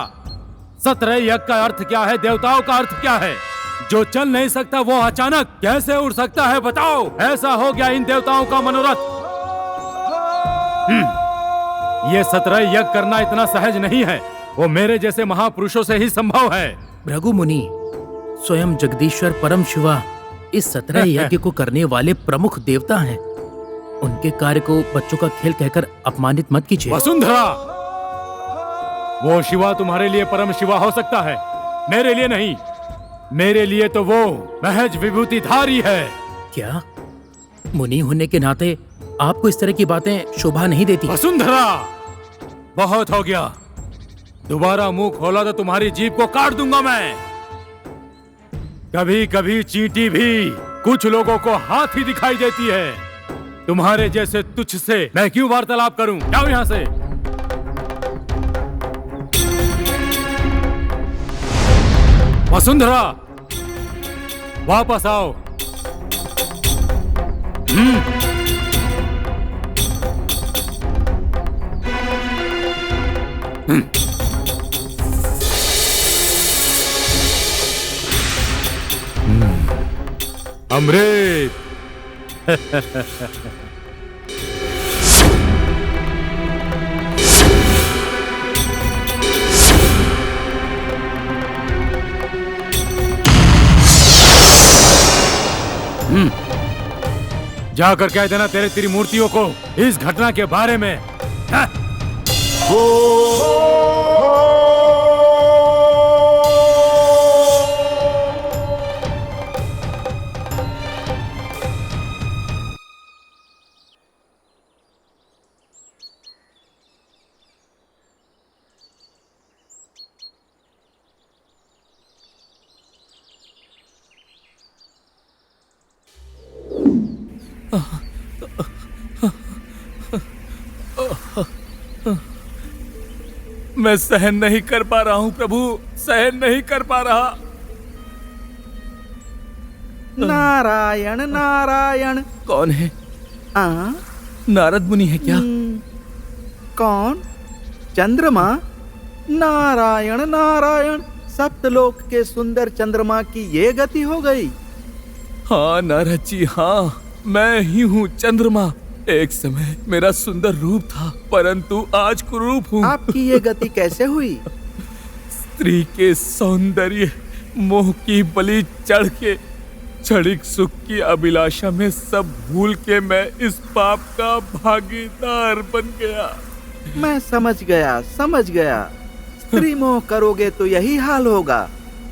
17 यज्ञ का अर्थ क्या है? देवताओं का अर्थ क्या है? जो चल नहीं सकता वो अचानक कैसे उड़ सकता है? बताओ। ऐसा हो गया इन देवताओं का मनोरथ। ये 17 यज्ञ करना इतना सहज नहीं है, वो मेरे जैसे महापुरुषों से ही संभव है। भृगु मुनि, स्वयं जगदीश्वर परम शिवा इस 17 यज्ञ को करने वाले प्रमुख देवता हैं। उनके कार्य को बच्चों का खेल कहकर अपमानित मत कीजिए। वसुंधरा, वो शिवा तुम्हारे लिए परम शिवा हो सकता है, मेरे लिए नहीं। मेरे लिए तो वो महज विभूतिधारी है। क्या? मुनि होने के नाते आपको इस तरह की बातें शोभा नहीं देती? वसुंधरा, बहुत हो गया। दोबारा मुंह खोला तो तुम्हारी जीभ को काट दूंगा मैं। कभी कभी चींटी भी कुछ लोगों को हाथी दिखाई देती है। तुम्हारे जैसे तुच्छ से मैं क्यों वार्तालाप करूं? जाओ यहां से। वसुंधरा, वापस आओ। अमृत। जाकर कह देना तेरे त्रिमूर्तियों को इस घटना के बारे में। हाँ? मैं सहन नहीं कर पा रहा हूँ प्रभु, सहन नहीं कर पा रहा। नारायण नारायण। कौन है? नारद मुनि है क्या? कौन? चंद्रमा? नारायण नारायण, सप्तलोक के सुंदर चंद्रमा की ये गति हो गई। हाँ नारद जी, हाँ मैं ही हूँ चंद्रमा। एक समय मेरा सुंदर रूप था, परंतु आज कुरूप हूँ। आपकी ये गति कैसे हुई? स्त्री के सौंदर्य मोह की बलि चढ़ के क्षणिक सुख की अभिलाषा में सब भूल के मैं इस पाप का भागीदार बन गया। मैं समझ गया। स्त्री मोह करोगे तो यही हाल होगा।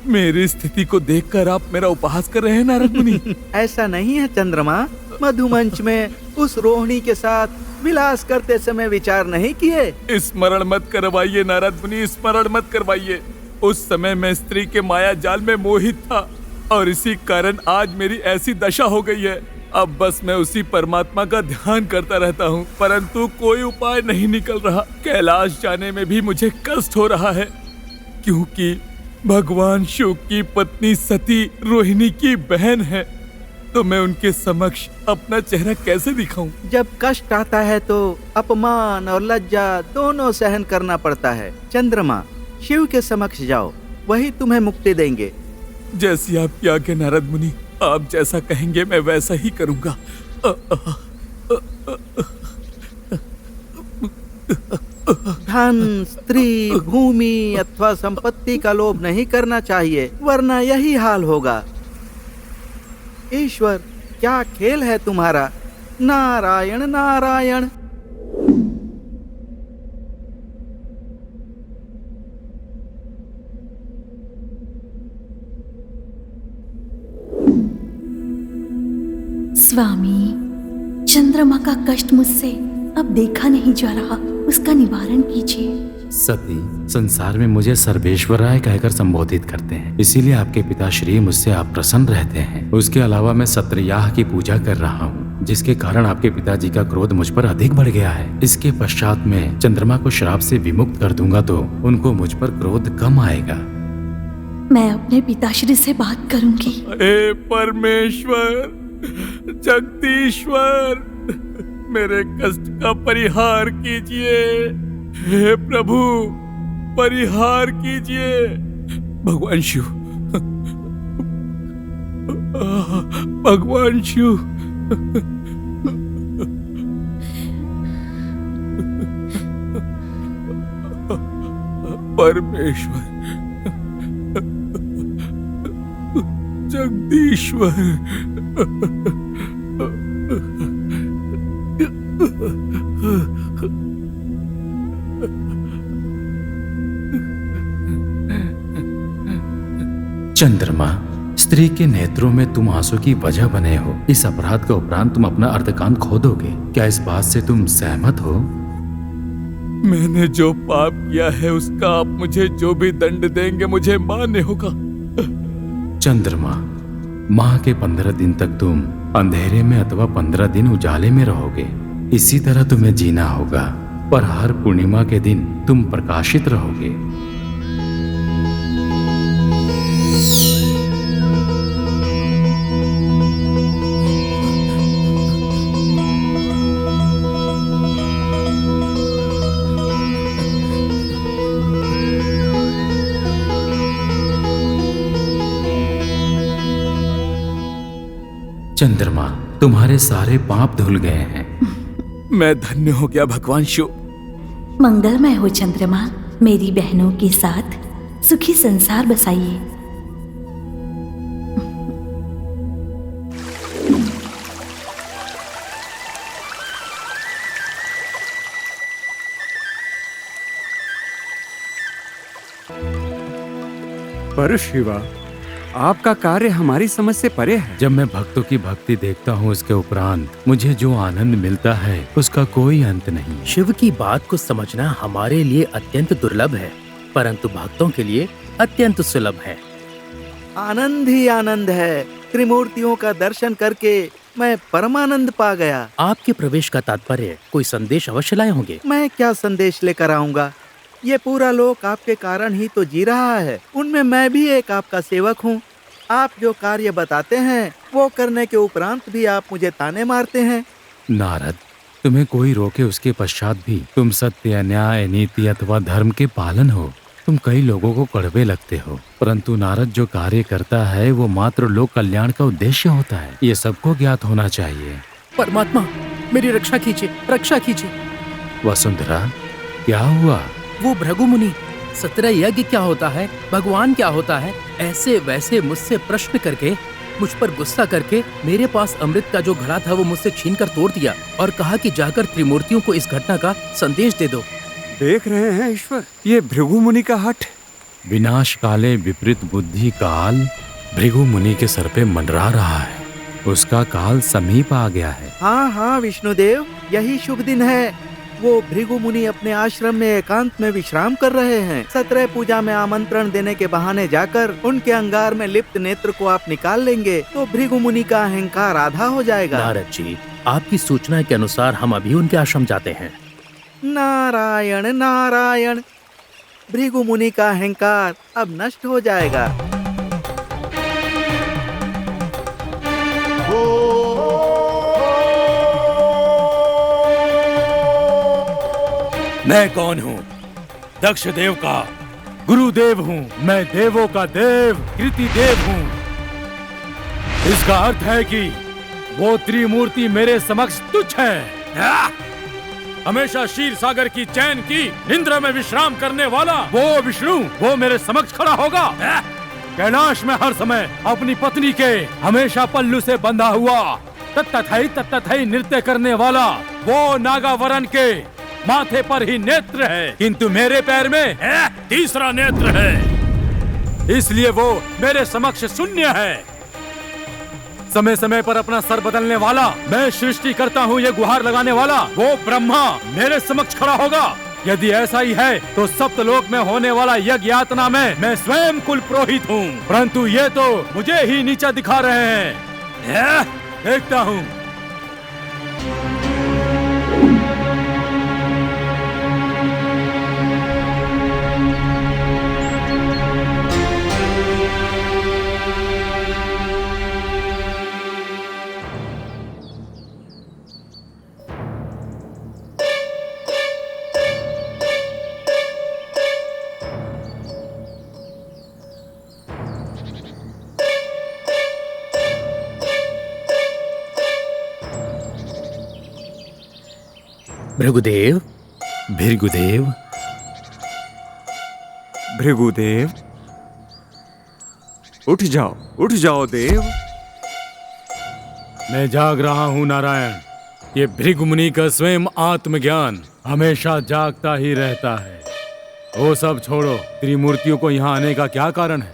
मेरी स्थिति को देखकर आप मेरा उपहास कर रहे हैं नारद मुनि। ऐसा नहीं है चंद्रमा, मधुमंच में उस रोहिणी के साथ विलास करते समय विचार नहीं किए? स्मरण मत करवाइए नारद मुनि, स्मरण मत करवाइए। उस समय मैं स्त्री के माया जाल में मोहित था और इसी कारण आज मेरी ऐसी दशा हो गई है। अब बस मैं उसी परमात्मा का ध्यान करता रहता हूँ, परंतु कोई उपाय नहीं निकल रहा। कैलाश जाने में भी मुझे कष्ट हो रहा है, क्योंकि भगवान शिव की पत्नी सती रोहिणी की बहन है, तो मैं उनके समक्ष अपना चेहरा कैसे दिखाऊं? जब कष्ट आता है तो अपमान और लज्जा दोनों सहन करना पड़ता है। चंद्रमा, शिव के समक्ष जाओ, वही तुम्हें मुक्ति देंगे। जैसी आपकी आज्ञा नारद मुनि, आप जैसा कहेंगे मैं वैसा ही करूंगा। धन, स्त्री, भूमि अथवा संपत्ति का लोभ नहीं करना चाहिए, वरना यही हाल होगा। ईश्वर, क्या खेल है तुम्हारा। नारायण नारायण। स्वामी, चंद्रमा का कष्ट मुझसे अब देखा नहीं जा रहा, उसका निवारण कीजिए। सती, संसार में मुझे सर्वेश्वराय कहकर संबोधित करते हैं, इसीलिए आपके पिताश्री मुझसे आप प्रसन्न रहते हैं। उसके अलावा मैं सत्रयाह की पूजा कर रहा हूँ, जिसके कारण आपके पिताजी का क्रोध मुझ पर अधिक बढ़ गया है। इसके पश्चात मैं चंद्रमा को श्राप से विमुक्त कर दूंगा तो उनको मुझ पर क्रोध कम आएगा। मैं अपने पिताश्री से बात करूंगी। हे परमेश्वर, जगदीश्वर, मेरे कष्ट का परिहार कीजिए। हे प्रभु, परिहार कीजिए। भगवान शिव, भगवान शिव, परमेश्वर, जगदीश्वर, चंद्रमा, स्त्री के नेत्रों में तुम आंसू की वजह बने हो। इस अपराध के उपरांत तुम अपना अर्धकांत खो दोगे। क्या इस बात से तुम सहमत हो? मैंने जो पाप किया है उसका आप मुझे जो भी दंड देंगे मुझे मान्य होगा। चंद्रमा, माह के 15 दिन तक तुम अंधेरे में अथवा 15 दिन उजाले में रहोगे। इसी तरह तुम्हें जीना होगा, पर हर पूर्णिमा के दिन तुम प्रकाशित रहोगे। चंद्रमा, तुम्हारे सारे पाप धुल गए हैं। मैं धन्य हो गया भगवान शिव। मंगलमय हो चंद्रमा, मेरी बहनों के साथ सुखी संसार बसाइए। पर शिवा, आपका कार्य हमारी समझ से परे है। जब मैं भक्तों की भक्ति देखता हूँ, उसके उपरांत मुझे जो आनंद मिलता है उसका कोई अंत नहीं। शिव की बात को समझना हमारे लिए अत्यंत दुर्लभ है, परंतु भक्तों के लिए अत्यंत सुलभ है। आनंद ही आनंद है। त्रिमूर्तियों का दर्शन करके मैं परमानंद पा गया। आपके प्रवेश का तात्पर्य कोई संदेश अवश्य लाए होंगे। मैं क्या संदेश लेकर आऊंगा? ये पूरा लोक आपके कारण ही तो जी रहा है। उनमें मैं भी एक आपका सेवक हूँ। आप जो कार्य बताते हैं वो करने के उपरांत भी आप मुझे ताने मारते हैं। नारद, तुम्हें कोई रोके उसके पश्चात भी तुम सत्य, न्याय, नीति अथवा धर्म के पालन हो। तुम कई लोगों को कड़वे लगते हो, परंतु नारद जो कार्य करता है वो मात्र लोक कल्याण का उद्देश्य होता है। ये सबको ज्ञात होना चाहिए। परमात्मा, मेरी रक्षा कीजिए, रक्षा कीजिए। वसुंधरा, क्या हुआ? वो भृगु मुनि, 17 यज्ञ क्या होता है, भगवान क्या होता है, ऐसे वैसे मुझसे प्रश्न करके, मुझ पर गुस्सा करके मेरे पास अमृत का जो घड़ा था वो मुझसे छीन कर तोड़ दिया और कहा कि जाकर त्रिमूर्तियों को इस घटना का संदेश दे दो। देख रहे हैं ईश्वर, ये भृगु मुनि का हठ। विनाश काले विपरीत बुद्धि काल भृगु मुनि के सर पे मंडरा रहा है। उसका काल समीप आ गया है। हाँ हाँ विष्णुदेव, यही शुभ दिन है। वो भृगु मुनि अपने आश्रम में एकांत में विश्राम कर रहे हैं। 17 पूजा में आमंत्रण देने के बहाने जाकर उनके अंगार में लिप्त नेत्र को आप निकाल लेंगे तो भृगु मुनि का अहंकार आधा हो जाएगा। नारद जी, आपकी सूचना के अनुसार हम अभी उनके आश्रम जाते हैं। नारायण नारायण, भृगु मुनि का अहंकार अब नष्ट हो जाएगा। मैं कौन हूँ? दक्ष देव का गुरुदेव हूँ। मैं देवों का देव कृति देव हूँ। इसका अर्थ है कि वो त्रिमूर्ति मेरे समक्ष तुच्छ है। हमेशा क्षीर सागर की चैन की निंद्रा में विश्राम करने वाला वो विष्णु, वो मेरे समक्ष खड़ा होगा। कैलाश में हर समय अपनी पत्नी के हमेशा पल्लू से बंधा हुआ तत्तथई नृत्य करने वाला वो नागावरण के माथे पर ही नेत्र है, किंतु मेरे पैर में तीसरा नेत्र है। इसलिए वो मेरे समक्ष शून्य है। समय समय पर अपना सर बदलने वाला, मैं सृष्टि करता हूँ ये गुहार लगाने वाला वो ब्रह्मा मेरे समक्ष खड़ा होगा। यदि ऐसा ही है तो सप्तलोक में होने वाला यज्ञ यातना में मैं स्वयं कुल पुरोहित हूँ, परंतु ये तो मुझे ही नीचा दिखा रहे हैं। देखता हूँ। भृगुदेव, भृगुदेव, भृगुदेव, उठ जाओ देव। मैं जाग रहा हूँ नारायण। ये भृगु मुनि का स्वयं आत्मज्ञान हमेशा जागता ही रहता है। वो सब छोड़ो, त्रिमूर्तियों को यहाँ आने का क्या कारण है?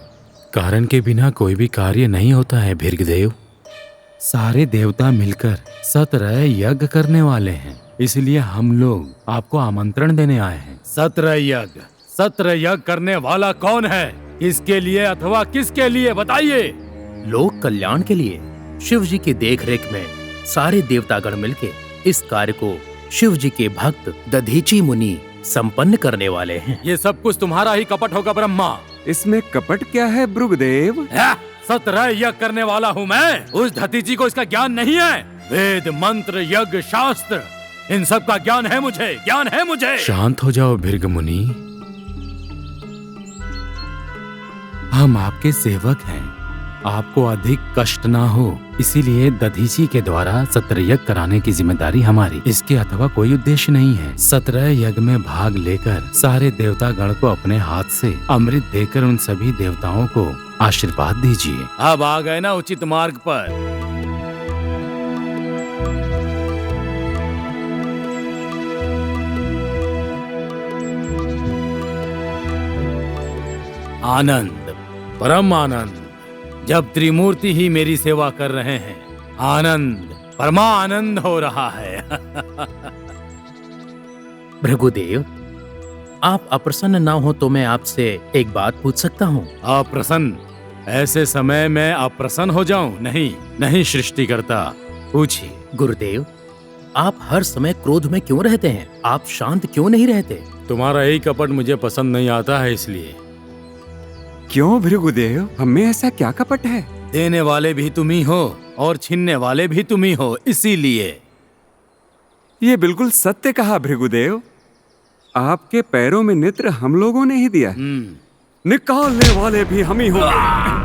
कारण के बिना कोई भी कार्य नहीं होता है भृगुदेव। सारे देवता मिलकर 17 यज्ञ करने वाले हैं, इसलिए हम लोग आपको आमंत्रण देने आए हैं। 17 यज्ञ? 17 यज्ञ करने वाला कौन है? किसके लिए अथवा किसके लिए बताइए। लोक कल्याण के लिए शिव जी की देखरेख में सारे देवतागण मिलके इस कार्य को शिव जी के भक्त दधीची मुनि संपन्न करने वाले हैं। ये सब कुछ तुम्हारा ही कपट होगा ब्रह्मा। इसमें कपट क्या है भृगुदेव? 17 यज्ञ करने वाला हूँ मैं। उस दधीची को इसका ज्ञान नहीं है। वेद मंत्र यज्ञ शास्त्र इन सब का ज्ञान है मुझे, ज्ञान है मुझे। शांत हो जाओ भृगु मुनि, हम आपके सेवक हैं। आपको अधिक कष्ट ना हो, इसीलिए दधीची के द्वारा 17 यज्ञ कराने की जिम्मेदारी हमारी। इसके अथवा कोई उद्देश्य नहीं है। 17 यज्ञ में भाग लेकर सारे देवता गण को अपने हाथ से अमृत देकर उन सभी देवताओं को आशीर्वाद दीजिए। अब आ गए ना उचित मार्ग पर। आनंद, परम आनंद। जब त्रिमूर्ति ही मेरी सेवा कर रहे हैं, आनंद, परमानंद हो रहा है। भृगुदेव, आप अप्रसन्न ना हो तो मैं आपसे एक बात पूछ सकता हूँ? अप्रसन्न? ऐसे समय में अप्रसन्न हो जाऊं? नहीं नहीं सृष्टिकर्ता, पूछिए। गुरुदेव, आप हर समय क्रोध में क्यों रहते हैं? आप शांत क्यों नहीं रहते? तुम्हारा यही कपट मुझे पसंद नहीं आता है, इसलिए। क्यों भृगुदेव, हमें ऐसा क्या कपट है? देने वाले भी तुम ही हो और छीनने वाले भी तुम ही हो, इसीलिए। ये बिल्कुल सत्य कहा भृगुदेव। आपके पैरों में नेत्र हम लोगों ने ही दिया, निकालने वाले भी हम ही होंगे।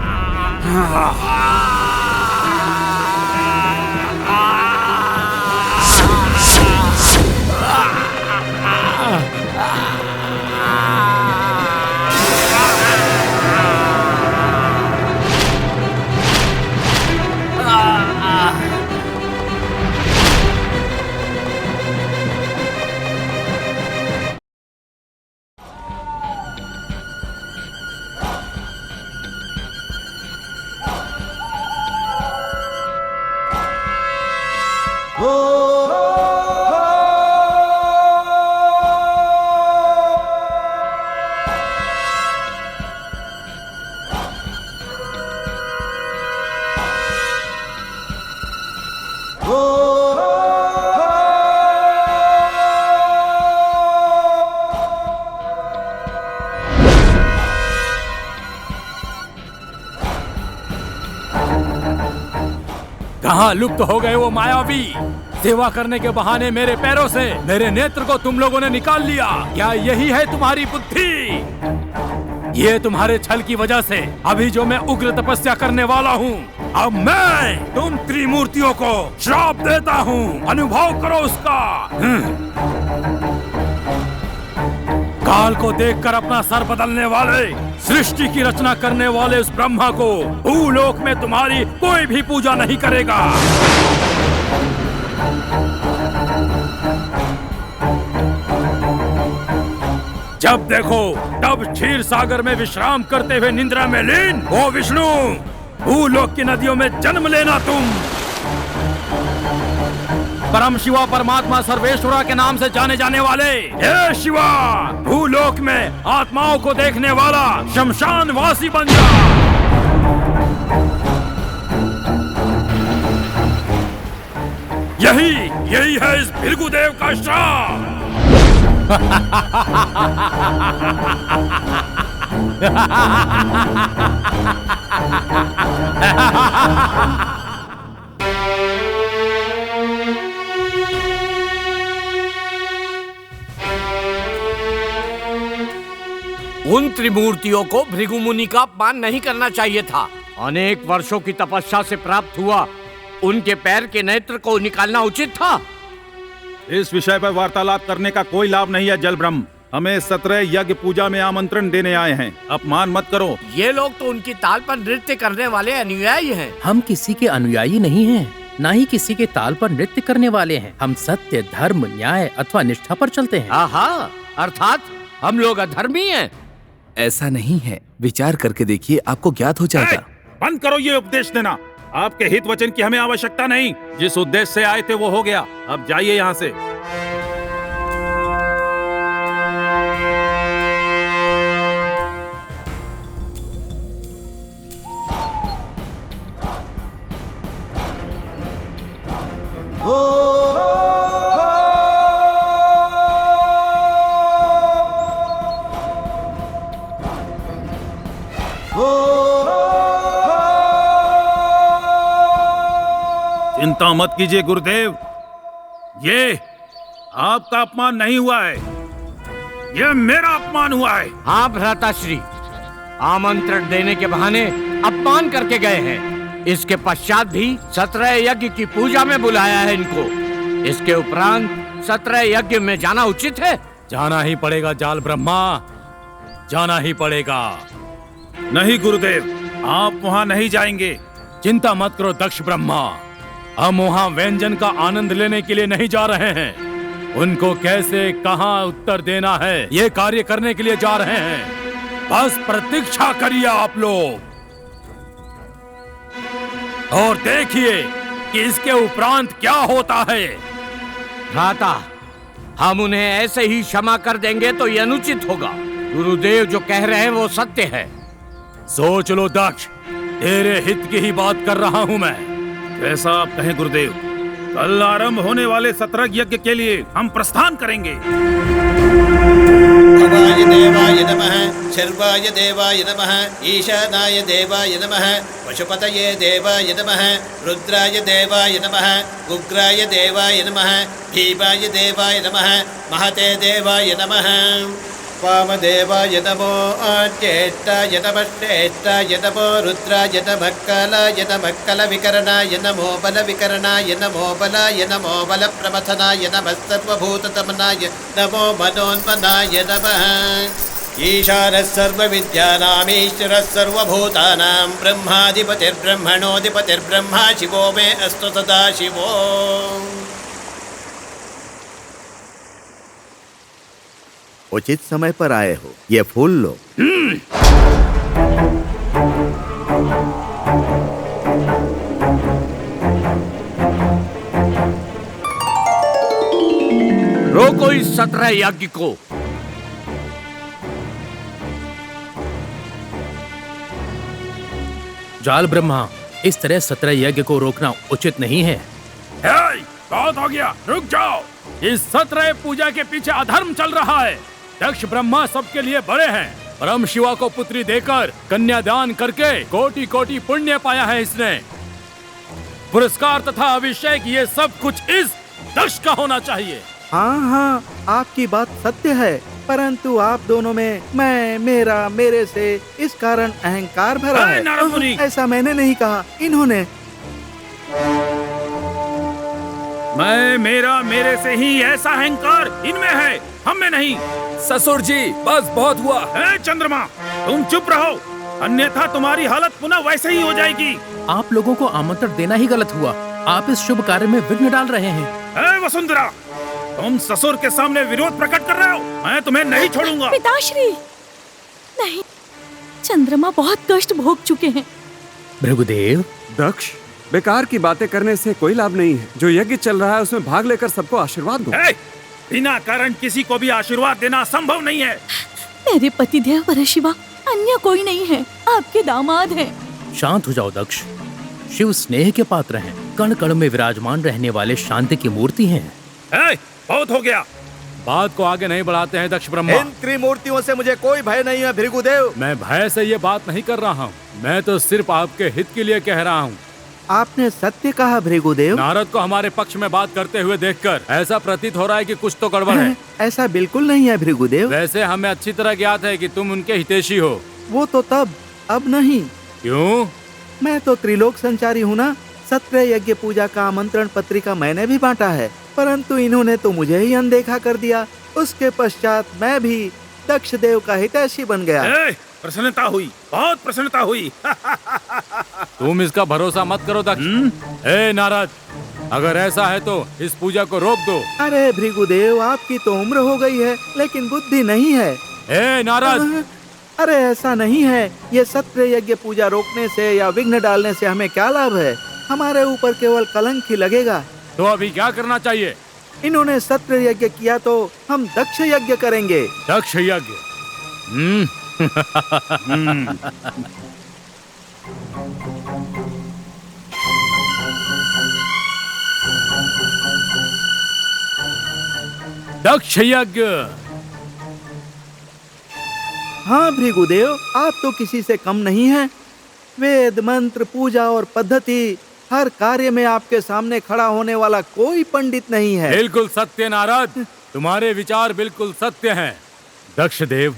कहाँ लुप्त हो गए वो मायावी? सेवा करने के बहाने मेरे पैरों से मेरे नेत्र को तुम लोगों ने निकाल लिया। क्या यही है तुम्हारी बुद्धि? ये तुम्हारे छल की वजह से अभी जो मैं उग्र तपस्या करने वाला हूँ, अब मैं तुम त्रिमूर्तियों को श्राप देता हूँ, अनुभव करो उसका। काल को देखकर अपना सर बदलने वाले, सृष्टि की रचना करने वाले उस ब्रह्मा को भूलोक में तुम्हारी कोई भी पूजा नहीं करेगा। जब देखो तब क्षीर सागर में विश्राम करते हुए निद्रा में लीन वो विष्णु, भूलोक की नदियों में जन्म लेना तुम। परम शिवा परमात्मा सर्वेश्वरा के नाम से जाने जाने वाले हे शिवा, भूलोक में आत्माओं को देखने वाला शमशान वासी बन जा। यही है इस भृगुदेव का श्राप। उन त्रिमूर्तियों को भृगु मुनि का अपमान नहीं करना चाहिए था। अनेक वर्षों की तपस्या से प्राप्त हुआ उनके पैर के नेत्र को निकालना उचित था। इस विषय पर वार्तालाप करने का कोई लाभ नहीं है जल ब्रह्म। हमें 17 यज्ञ पूजा में आमंत्रण देने आए हैं, अपमान मत करो। ये लोग तो उनकी ताल पर नृत्य करने वाले अनुयायी हैं। हम किसी के अनुयायी नहीं हैं, ना ही किसी के ताल पर नृत्य करने वाले हैं। हम सत्य, धर्म, न्याय अथवा निष्ठा पर चलते हैं। आहा, अर्थात हम लोग अधर्मी हैं। ऐसा नहीं है, विचार करके देखिए, आपको ज्ञात हो जाएगा। बंद करो ये उपदेश देना। आपके हित वचन की हमें आवश्यकता नहीं। जिस उद्देश्य से आए थे वो हो गया, अब जाइए यहाँ से। चिंता मत कीजिए गुरुदेव, ये आपका अपमान नहीं हुआ है, ये मेरा अपमान हुआ है। हाँ भ्राताश्री, आमंत्रण देने के बहाने अपमान करके गए हैं। इसके पश्चात भी 17 यज्ञ की पूजा में बुलाया है इनको। इसके उपरांत 17 यज्ञ में जाना उचित है। जाना ही पड़ेगा जाल ब्रह्मा, जाना ही पड़ेगा। नहीं गुरुदेव, आप वहां नहीं जाएंगे। चिंता मत करो दक्ष ब्रह्मा, हम वहां व्यंजन का आनंद लेने के लिए नहीं जा रहे हैं। उनको कैसे कहां उत्तर देना है, ये कार्य करने के लिए जा रहे हैं। बस प्रतीक्षा करिए आप लोग और देखिए कि इसके उपरांत क्या होता है। भ्राता, हम उन्हें ऐसे ही क्षमा कर देंगे तो ये अनुचित होगा। गुरुदेव जो कह रहे हैं वो सत्य है। सोच लो दक्ष, तेरे हित की ही बात कर रहा हूं मैं। जैसा आप कहें गुरुदेव। कल आरंभ होने वाले सत्रह यज्ञ के लिए हम प्रस्थान करेंगे। भवाय देवाय नमः, शर्वाय देवाय नमः, ईशानाय देवाय नमः, पशुपतये देवाय नमः, रुद्राय देवाय नमः, उग्राय देवाय नमः, भीमाय देवाय नमः, महते देवाय नमः। वामदेवाय नमो, ज्येष्ठाय नमः, श्रेष्ठाय नमो, रुद्राय नमः, कालाय नमः, कलविकरणाय नमो, बलविकरणाय नमो, बलाय नमो, बलप्रमथनाय नमः, सर्वभूततमनाय नमो, मनोन्मनाय नमः। ईशानः सर्वविद्यानामीश्वरः सर्वभूतानां, ब्रह्माधिपतिर्ब्रह्मणोऽधिपतिर्ब्रह्मा, शिवो मे अस्तु सदा शिवो। उचित समय पर आए हो, ये फूल लो। रोको इस 17 यज्ञ को। जाल ब्रह्मा, इस तरह 17 यज्ञ को रोकना उचित नहीं है। बहुत हो गया, रुक जाओ। इस 17 पूजा के पीछे अधर्म चल रहा है। दक्ष ब्रह्मा सबके लिए बड़े हैं। परम शिवा को पुत्री देकर कन्यादान करके कोटि कोटि पुण्य पाया है इसने। पुरस्कार तथा अभिषेक ये सब कुछ इस दक्ष का होना चाहिए। हाँ हाँ, आपकी बात सत्य है, परंतु आप दोनों में मैं, मेरा, मेरे से इस कारण अहंकार भरा है। नारद मुनि, ऐसा मैंने नहीं कहा, इन्होंने। मैं, मेरा, मेरे से ही ऐसा अहंकार इनमें है, हम में नहीं। ससुर जी, बस बहुत हुआ। चंद्रमा, तुम चुप रहो, अन्यथा तुम्हारी हालत पुनः वैसे ही हो जाएगी। आप लोगों को आमंत्रण देना ही गलत हुआ। आप इस शुभ कार्य में विघ्न डाल रहे हैं। वसुंधरा, तुम ससुर के सामने विरोध प्रकट कर रहे हो। मैं तुम्हें नहीं छोड़ूंगा। पिताश्री, नहीं, चंद्रमा बहुत कष्ट भोग चुके हैं। भृगुदेव, दक्ष, बेकार की बातें करने से कोई लाभ नहीं है। जो यज्ञ चल रहा है उसमें भाग लेकर सबको आशीर्वाद दो। बिना कारण किसी को भी आशीर्वाद देना संभव नहीं है। मेरे पतिदेव परशिवा, अन्य कोई नहीं है, आपके दामाद हैं। शांत हो जाओ दक्ष। शिव स्नेह के पात्र हैं, कण कण में विराजमान रहने वाले शांति की मूर्ति हैं। बहुत हो गया, बात को आगे नहीं बढ़ाते हैं दक्ष ब्रह्मा। इन त्रिमूर्तियों से मुझे कोई भय नहीं है भृगुदेव। मैं भय से ये बात नहीं कर रहा हूँ, मैं तो सिर्फ आपके हित के लिए कह रहा हूँ। आपने सत्य कहा भृगुदेव। नारद को हमारे पक्ष में बात करते हुए देखकर ऐसा प्रतीत हो रहा है कि कुछ तो गड़बड़ है। ऐसा बिल्कुल नहीं है भृगुदेव। वैसे हमें अच्छी तरह ज्ञात है कि तुम उनके हितैषी हो। वो तो तब, अब नहीं। क्यों? मैं तो त्रिलोक संचारी हूँ ना। 17 यज्ञ पूजा का आमंत्रण पत्रिका मैंने भी बांटा है, परंतु इन्होंने तो मुझे ही अनदेखा कर दिया। उसके पश्चात मैं भी दक्ष देव का हितैषी बन गया। प्रसन्नता हुई, बहुत प्रसन्नता हुई। तुम इसका भरोसा मत करो दक्ष। नारद, अगर ऐसा है तो इस पूजा को रोक दो। अरे भृगुदेव, आपकी तो उम्र हो गई है, लेकिन बुद्धि नहीं है। नारद, अरे ऐसा नहीं है। ये 17 यज्ञ पूजा रोकने से या विघ्न डालने से हमें क्या लाभ है? हमारे ऊपर केवल कलंक ही लगेगा। तो अभी क्या करना चाहिए? इन्होंने 17 यज्ञ किया तो हम दक्ष यज्ञ करेंगे। दक्ष यज्ञ? दक्ष यज्ञ? हाँ भृगुदेव, आप तो किसी से कम नहीं हैं। वेद, मंत्र, पूजा और पद्धति, हर कार्य में आपके सामने खड़ा होने वाला कोई पंडित नहीं है। बिल्कुल सत्य नारद, तुम्हारे विचार बिल्कुल सत्य हैं। दक्ष देव,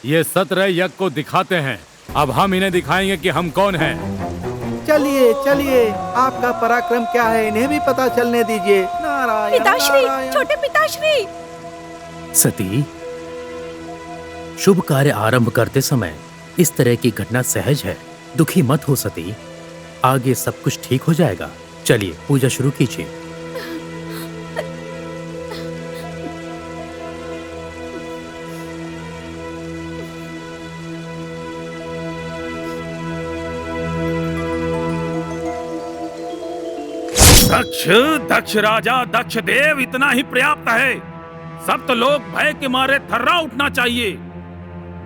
ये 17 यज्ञ को दिखाते हैं। अब हम इन्हें दिखाएंगे कि हम कौन हैं। चलिए चलिए, आपका पराक्रम क्या है इन्हें भी पता चलने दीजिए। नारायण पिताश्री, नारायण। छोटे पिताश्री। सती, शुभ कार्य आरंभ करते समय इस तरह की घटना सहज है। दुखी मत हो सती, आगे सब कुछ ठीक हो जाएगा। चलिए पूजा शुरू कीजिए। दक्ष राजा, दक्ष देव, इतना ही पर्याप्त है। सप्त लोग भय के मारे थर्रा उठना चाहिए।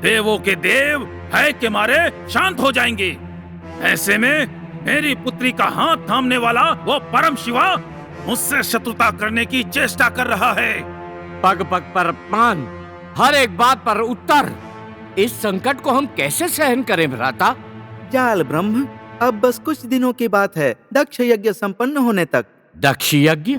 देवों के देव भय के मारे शांत हो जाएंगे। ऐसे में मेरी पुत्री का हाथ थामने वाला वो परम शिवा मुझसे शत्रुता करने की चेष्टा कर रहा है। पग पग पर अपमान, हर एक बात पर उत्तर। इस संकट को हम कैसे सहन करें भ्राता? जाल ब्रह्म, अब बस कुछ दिनों की बात है दक्ष यज्ञ संपन्न होने तक। दक्ष यज्ञ?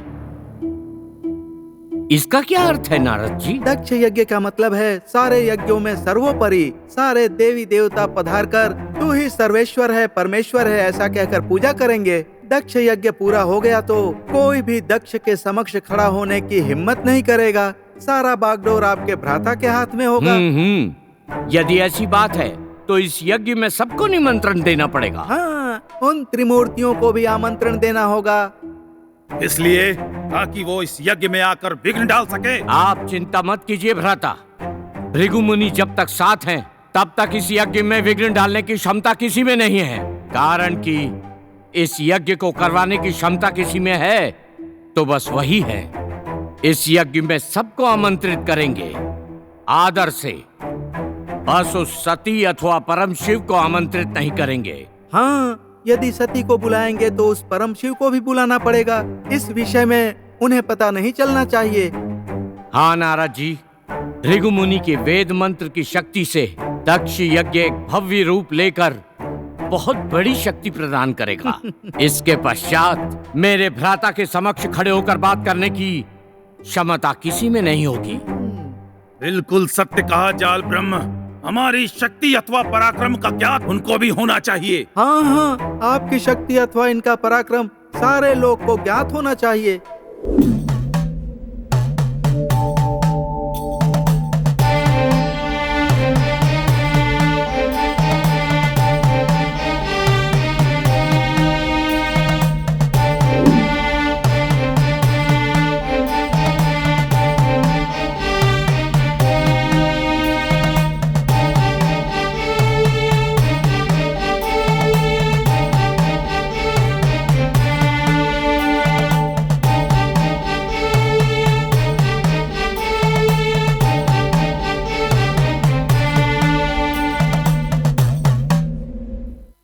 इसका क्या अर्थ है नारद जी? दक्ष यज्ञ का मतलब है सारे यज्ञों में सर्वोपरि सारे देवी देवता पधार कर तू ही सर्वेश्वर है, परमेश्वर है ऐसा कहकर पूजा करेंगे। दक्ष यज्ञ पूरा हो गया तो कोई भी दक्ष के समक्ष खड़ा होने की हिम्मत नहीं करेगा। सारा बागडोर आपके भ्राता के हाथ में होगा। यदि ऐसी बात है तो इस यज्ञ में सबको निमंत्रण देना पड़ेगा। हाँ, उन त्रिमूर्तियों को भी आमंत्रण देना होगा। इसलिए ताकि वो इस यज्ञ में आकर विघ्न डाल सके। आप चिंता मत कीजिए भ्राता। भृगु मुनि जब तक साथ हैं, तब तक इस यज्ञ में विघ्न डालने की क्षमता किसी में नहीं है। कारण कि इस यज्ञ को करवाने की क्षमता किसी में है तो बस वही है। इस यज्ञ में सबको आमंत्रित करेंगे आदर से। बस उस सती अथवा परम शिव को आमंत्रित नहीं करेंगे। हाँ, यदि सती को बुलाएंगे तो उस परम शिव को भी बुलाना पड़ेगा। इस विषय में उन्हें पता नहीं चलना चाहिए। हाँ नारद जी, भृगु मुनि के वेद मंत्र की शक्ति से दक्ष यज्ञ एक भव्य रूप लेकर बहुत बड़ी शक्ति प्रदान करेगा। इसके पश्चात मेरे भ्राता के समक्ष खड़े होकर बात करने की क्षमता किसी में नहीं होगी। बिल्कुल सत्य कहा जाल ब्रह्म। हमारी शक्ति अथवा पराक्रम का ज्ञात उनको भी होना चाहिए। हाँ हाँ, आपकी शक्ति अथवा इनका पराक्रम सारे लोग को ज्ञात होना चाहिए।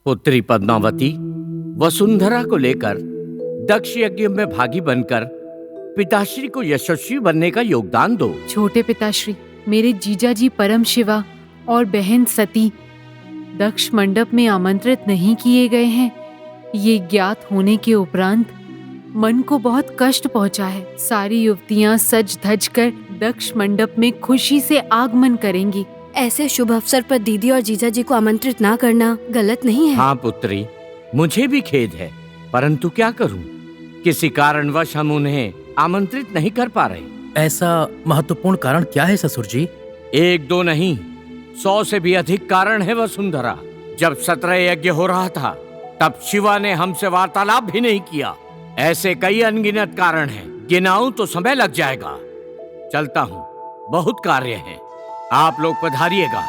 पुत्री पद्मावती वसुंधरा को लेकर दक्ष यज्ञ में भागी बनकर पिताश्री को यशस्वी बनने का योगदान दो। छोटे पिताश्री, मेरे जीजाजी परम शिवा और बहन सती दक्ष मंडप में आमंत्रित नहीं किए गए हैं। ये ज्ञात होने के उपरांत मन को बहुत कष्ट पहुंचा है। सारी युवतियां सज धज कर दक्ष मंडप में खुशी से आगमन करेंगी। ऐसे शुभ अवसर पर दीदी और जीजा जी को आमंत्रित ना करना गलत नहीं है। हाँ पुत्री, मुझे भी खेद है, परंतु क्या करूं? किसी कारणवश हम उन्हें आमंत्रित नहीं कर पा रहे। ऐसा महत्वपूर्ण कारण क्या है ससुर जी? एक दो नहीं, 100 से भी अधिक कारण है वसुंधरा। जब 17 यज्ञ हो रहा था तब शिवा ने हमसे वार्तालाप भी नहीं किया। ऐसे कई अनगिनत कारण हैं, गिनाऊं तो समय लग जाएगा। चलता हूँ, बहुत कार्य है। आप लोग पधारिएगा।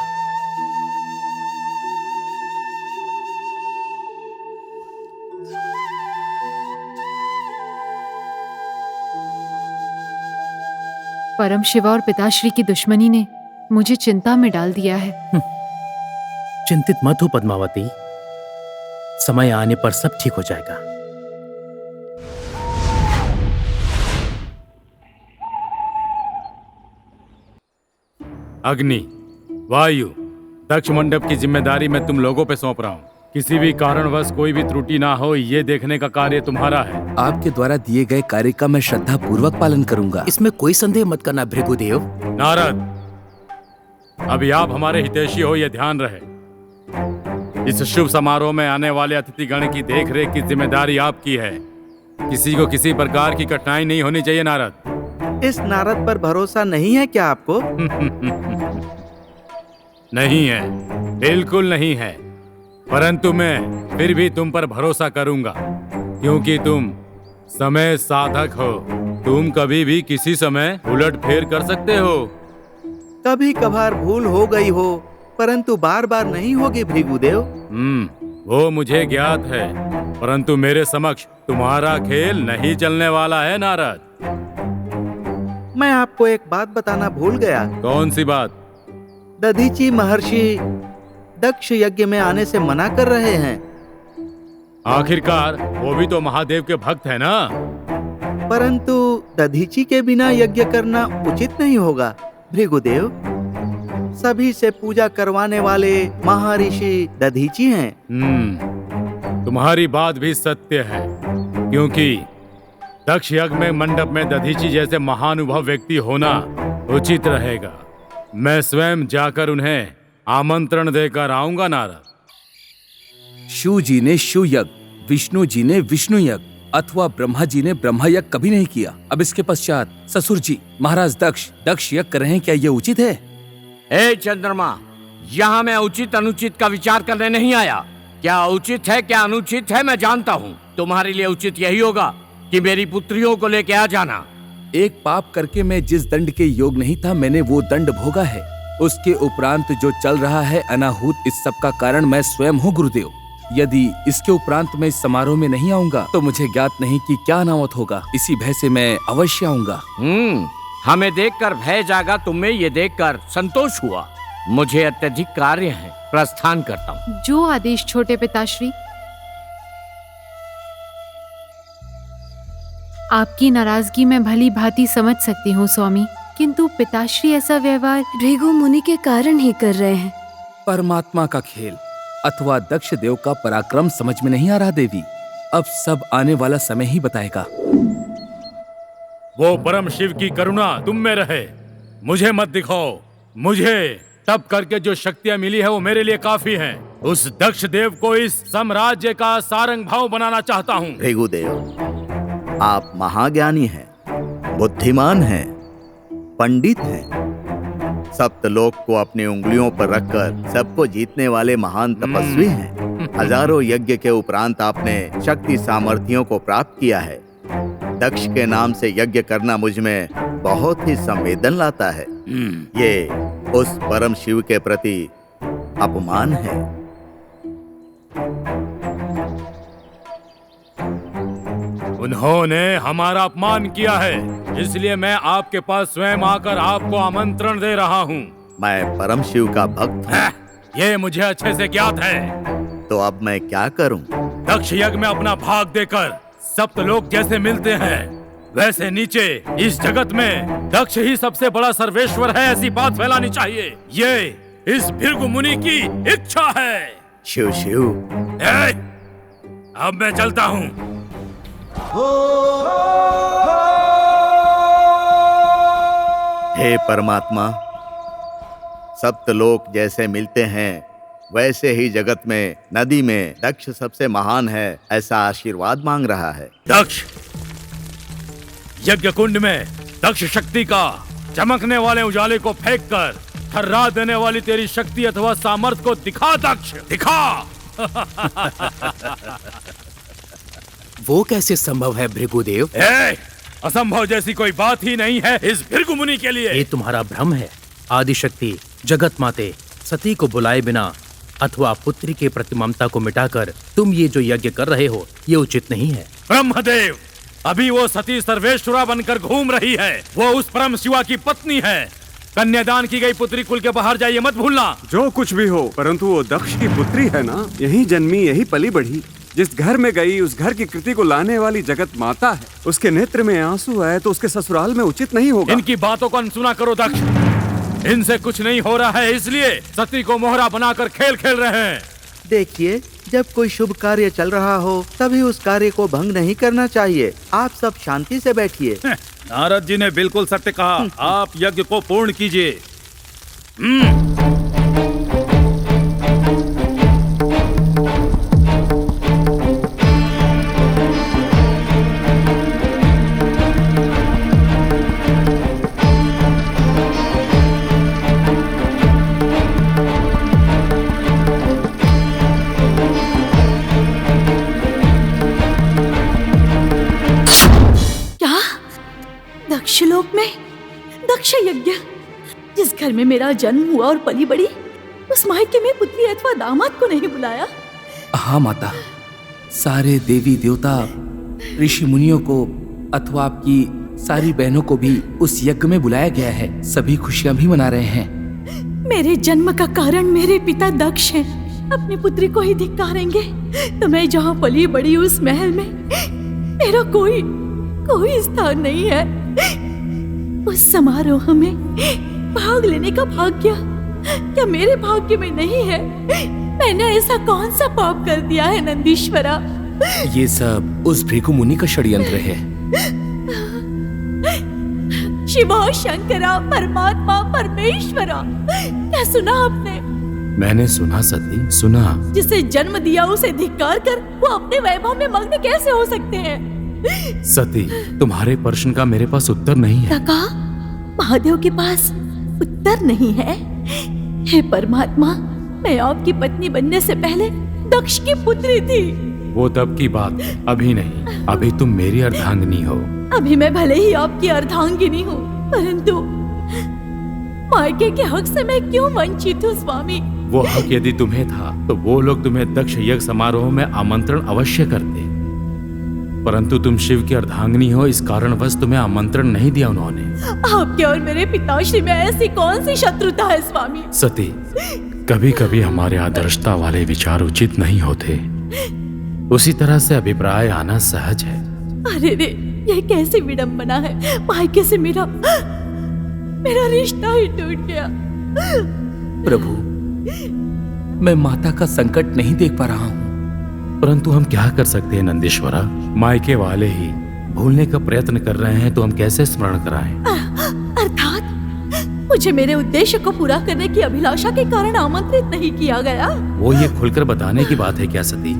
परम शिवा और पिताश्री की दुश्मनी ने मुझे चिंता में डाल दिया है। चिंतित मत हो पद्मावती, समय आने पर सब ठीक हो जाएगा। अग्नि, वायु, दक्ष मंडप की जिम्मेदारी मैं तुम लोगों पे सौंप रहा हूँ। किसी भी कारणवश कोई भी त्रुटि ना हो, ये देखने का कार्य तुम्हारा है। आपके द्वारा दिए गए कार्य का मैं श्रद्धा पूर्वक पालन करूंगा। इसमें कोई संदेह मत करना भृगुदेव। नारद, अभी आप हमारे हितैषी हो, यह ध्यान रहे। इस शुभ समारोह में आने वाले अतिथिगण की देखरेख की जिम्मेदारी आपकी है। किसी को किसी प्रकार की कठिनाई नहीं होनी चाहिए। नारद, इस नारद पर भरोसा नहीं है क्या आपको? नहीं है, बिल्कुल नहीं है। परंतु मैं फिर भी तुम पर भरोसा करूंगा, क्योंकि तुम समय साधक हो। तुम कभी भी किसी समय उलट फेर कर सकते हो। कभी कभार भूल हो गई हो, परंतु बार बार नहीं होगी भृगुदेव। वो मुझे ज्ञात है। परंतु मेरे समक्ष तुम्हारा खेल नहीं चलने वाला है नारद। मैं आपको एक बात बताना भूल गया। कौन सी बात? दधीची महर्षि दक्ष यज्ञ में आने से मना कर रहे हैं। आखिरकार वो भी तो महादेव के भक्त है ना। परंतु दधीची के बिना यज्ञ करना उचित नहीं होगा भृगुदेव। सभी से पूजा करवाने वाले महर्षि दधीची हैं। तुम्हारी बात भी सत्य है, क्योंकि दक्ष यज्ञ में मंडप में दधीची जैसे महानुभव व्यक्ति होना उचित रहेगा। मैं स्वयं जाकर उन्हें आमंत्रण देकर आऊंगा नारद। शिव जी ने शिव यज्ञ, विष्णु जी ने विष्णु यज्ञ अथवा ब्रह्मा जी ने ब्रह्मा यज्ञ कभी नहीं किया। अब इसके पश्चात ससुर जी महाराज दक्ष यज्ञ कर रहे हैं, क्या ये उचित है? ए चंद्रमा, यहाँ मैं उचित अनुचित का विचार करने नहीं आया। क्या उचित है क्या अनुचित है मैं जानता हूँ। तुम्हारे लिए उचित यही होगा कि मेरी पुत्रियों को लेके आ जाना। एक पाप करके मैं जिस दंड के योग नहीं था, मैंने वो दंड भोगा है। उसके उपरांत जो चल रहा है अनाहूत, इस सब का कारण मैं स्वयं हूँ गुरुदेव। यदि इसके उपरांत मैं इस समारोह में नहीं आऊंगा तो मुझे ज्ञात नहीं कि क्या अनावत होगा। इसी भय से मैं अवश्य आऊंगा। हमें देखकर भय जागा, तुम्हें ये देखकर संतोष हुआ। मुझे अत्यधिक कार्य है, प्रस्थान करता हूँ। जो आदेश छोटे पिताश्री। आपकी नाराजगी मैं भली भांति समझ सकती हूँ स्वामी, किंतु पिताश्री ऐसा व्यवहार भृगु मुनि के कारण ही कर रहे हैं। परमात्मा का खेल अथवा दक्ष देव का पराक्रम समझ में नहीं आ रहा देवी। अब सब आने वाला समय ही बताएगा। वो परम शिव की करुणा तुम में रहे, मुझे मत दिखाओ। मुझे तप करके जो शक्तियाँ मिली है वो मेरे लिए काफी हैं। उस दक्ष देव को इस साम्राज्य का सारंग भाव बनाना चाहता हूँ। भृगुदेव, आप महाज्ञानी हैं, बुद्धिमान हैं, पंडित हैं। सप्तलोक को अपनी उंगलियों पर रखकर सबको जीतने वाले महान तपस्वी हैं। हजारों यज्ञ के उपरांत आपने शक्ति सामर्थ्यों को प्राप्त किया है। दक्ष के नाम से यज्ञ करना मुझ में बहुत ही संवेदन लाता है। ये उस परम शिव के प्रति अपमान है। उन्होंने हमारा अपमान किया है, इसलिए मैं आपके पास स्वयं आकर आपको आमंत्रण दे रहा हूँ। मैं परम शिव का भक्त हूँ। ये मुझे अच्छे से ज्ञात है। तो अब मैं क्या करूँ? दक्ष यज्ञ में अपना भाग देकर सप्तलोक जैसे मिलते हैं, वैसे नीचे इस जगत में दक्ष ही सबसे बड़ा सर्वेश्वर है, ऐसी बात फैलानी चाहिए। ये इस भृगु मुनि की इच्छा है। शिव शिव, अब मैं चलता हूँ। हे परमात्मा, सप्तलोक जैसे मिलते हैं वैसे ही जगत में नदी में दक्ष सबसे महान है, ऐसा आशीर्वाद मांग रहा है। दक्ष, यज्ञ कुंड में दक्ष शक्ति का चमकने वाले उजाले को फेंककर थर्रा देने वाली तेरी शक्ति अथवा सामर्थ्य को दिखा दक्ष, दिखा। वो कैसे संभव है भृगुदेव? असंभव जैसी कोई बात ही नहीं है इस भृगु मुनि के लिए। ये तुम्हारा भ्रम है। आदिशक्ति जगत माते सती को बुलाए बिना अथवा पुत्री के प्रति ममता को मिटाकर तुम ये जो यज्ञ कर रहे हो, ये उचित नहीं है। ब्रह्मदेव, अभी वो सती सर्वेश्वरा बनकर घूम रही है। वो उस परम शिवा की पत्नी है। कन्यादान की गई पुत्री कुल के बाहर जाइए मत भूलना। जो कुछ भी हो, परंतु वो दक्ष की पुत्री है ना, यही जन्मी यही पली बढ़ी। जिस घर में गई उस घर की कृति को लाने वाली जगत माता है। उसके नेत्र में आंसू है तो उसके ससुराल में उचित नहीं होगा। इनकी बातों को अनसुना करो दक्ष। इनसे कुछ नहीं हो रहा है, इसलिए सती को मोहरा बनाकर खेल खेल रहे हैं। देखिए, जब कोई शुभ कार्य चल रहा हो तभी उस कार्य को भंग नहीं करना चाहिए। आप सब शांति से बैठिए। नारद जी ने बिल्कुल सत्य कहा। आप यज्ञ को पूर्ण कीजिए। दक्षलोक में दक्ष यज्ञ, जिस घर में मेरा जन्म हुआ और पली बड़ी, उस मायके में पुत्री अथवा दामाद को नहीं बुलाया। हाँ माता, सारे देवी देवता, ऋषि मुनियों को अथवा आपकी सारी बहनों को भी उस यज्ञ में बुलाया गया है। सभी खुशियां भी मना रहे हैं। मेरे जन्म का कारण मेरे पिता दक्ष हैं। अपनी पुत्री को ही धिक्कारेंगे तो मैं जहाँ पली बड़ी उस महल में मेरा कोई स्थान नहीं है। उस समारोह में भाग लेने का भाग्य क्या मेरे भाग्य में नहीं है? मैंने ऐसा कौन सा पाप कर दिया है नंदीश्वरा? ये सब उस भृगु मुनि का षड्यंत्र है। शिवा, शंकरा, परमात्मा, परमेश्वरा, क्या सुना आपने? मैंने सुना सती, सुना। जिसे जन्म दिया उसे धिक्कार कर वो अपने वैभव में मग्न कैसे हो सकते हैं? सती, तुम्हारे प्रश्न का मेरे पास उत्तर नहीं है। काका, महादेव के पास उत्तर नहीं है? हे परमात्मा, मैं आपकी पत्नी बनने से पहले दक्ष की पुत्री थी। वो तब की बात, अभी नहीं। अभी तुम मेरी अर्धांगिनी हो। अभी मैं भले ही आपकी अर्धांगिनी हूँ, परंतु मायके के हक से मैं क्यों वंचित हूँ स्वामी? वो हक यदि तुम्हें था तो वो लोग तुम्हें दक्ष यज्ञ समारोह में आमंत्रण अवश्य करते, परंतु तुम शिव की अर्धांगिनी हो, इस कारणवश तुम्हें आमंत्रण नहीं दिया उन्होंने। आपके और मेरे पिताश्री में ऐसी कौन सी शत्रुता है स्वामी? सती, कभी कभी हमारे आदर्शता वाले विचार उचित नहीं होते, उसी तरह से अभिप्राय आना सहज है। अरे रे, ये कैसी विडंबना है। मायके से मेरा रिश्ता ही टूट गया। प्रभु, मैं माता का संकट नहीं देख पा रहा हूँ। परंतु हम क्या कर सकते हैं नंदीश्वरा? मायके वाले ही भूलने का प्रयत्न कर रहे हैं तो हम कैसे स्मरण कराएं? अर्थात मुझे मेरे उद्देश्य को पूरा करने की अभिलाषा के कारण आमंत्रित नहीं किया गया। वो ये खुलकर बताने की बात है क्या सती?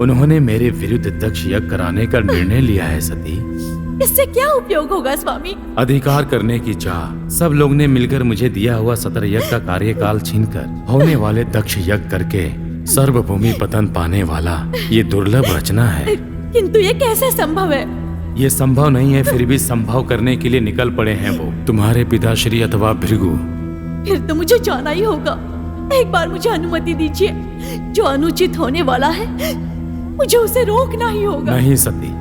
उन्होंने मेरे विरुद्ध दक्ष यज्ञ कराने का निर्णय लिया है सती। इससे क्या उपयोग होगा स्वामी? अधिकार करने की चाह, सब लोग ने मिलकर मुझे दिया हुआ सतर यज्ञ का कार्यकाल छीनकर होने वाले दक्ष यज्ञ करके सर्वभूमि पतन पाने वाला ये दुर्लभ रचना है। किंतु ये कैसे संभव है? ये संभव नहीं है, फिर भी संभव करने के लिए निकल पड़े हैं वो तुम्हारे पिताश्री अथवा भृगु। फिर तो मुझे जाना ही होगा। एक बार मुझे अनुमति दीजिए। जो अनुचित होने वाला है मुझे उसे रोकना ही होगा। नहीं सती,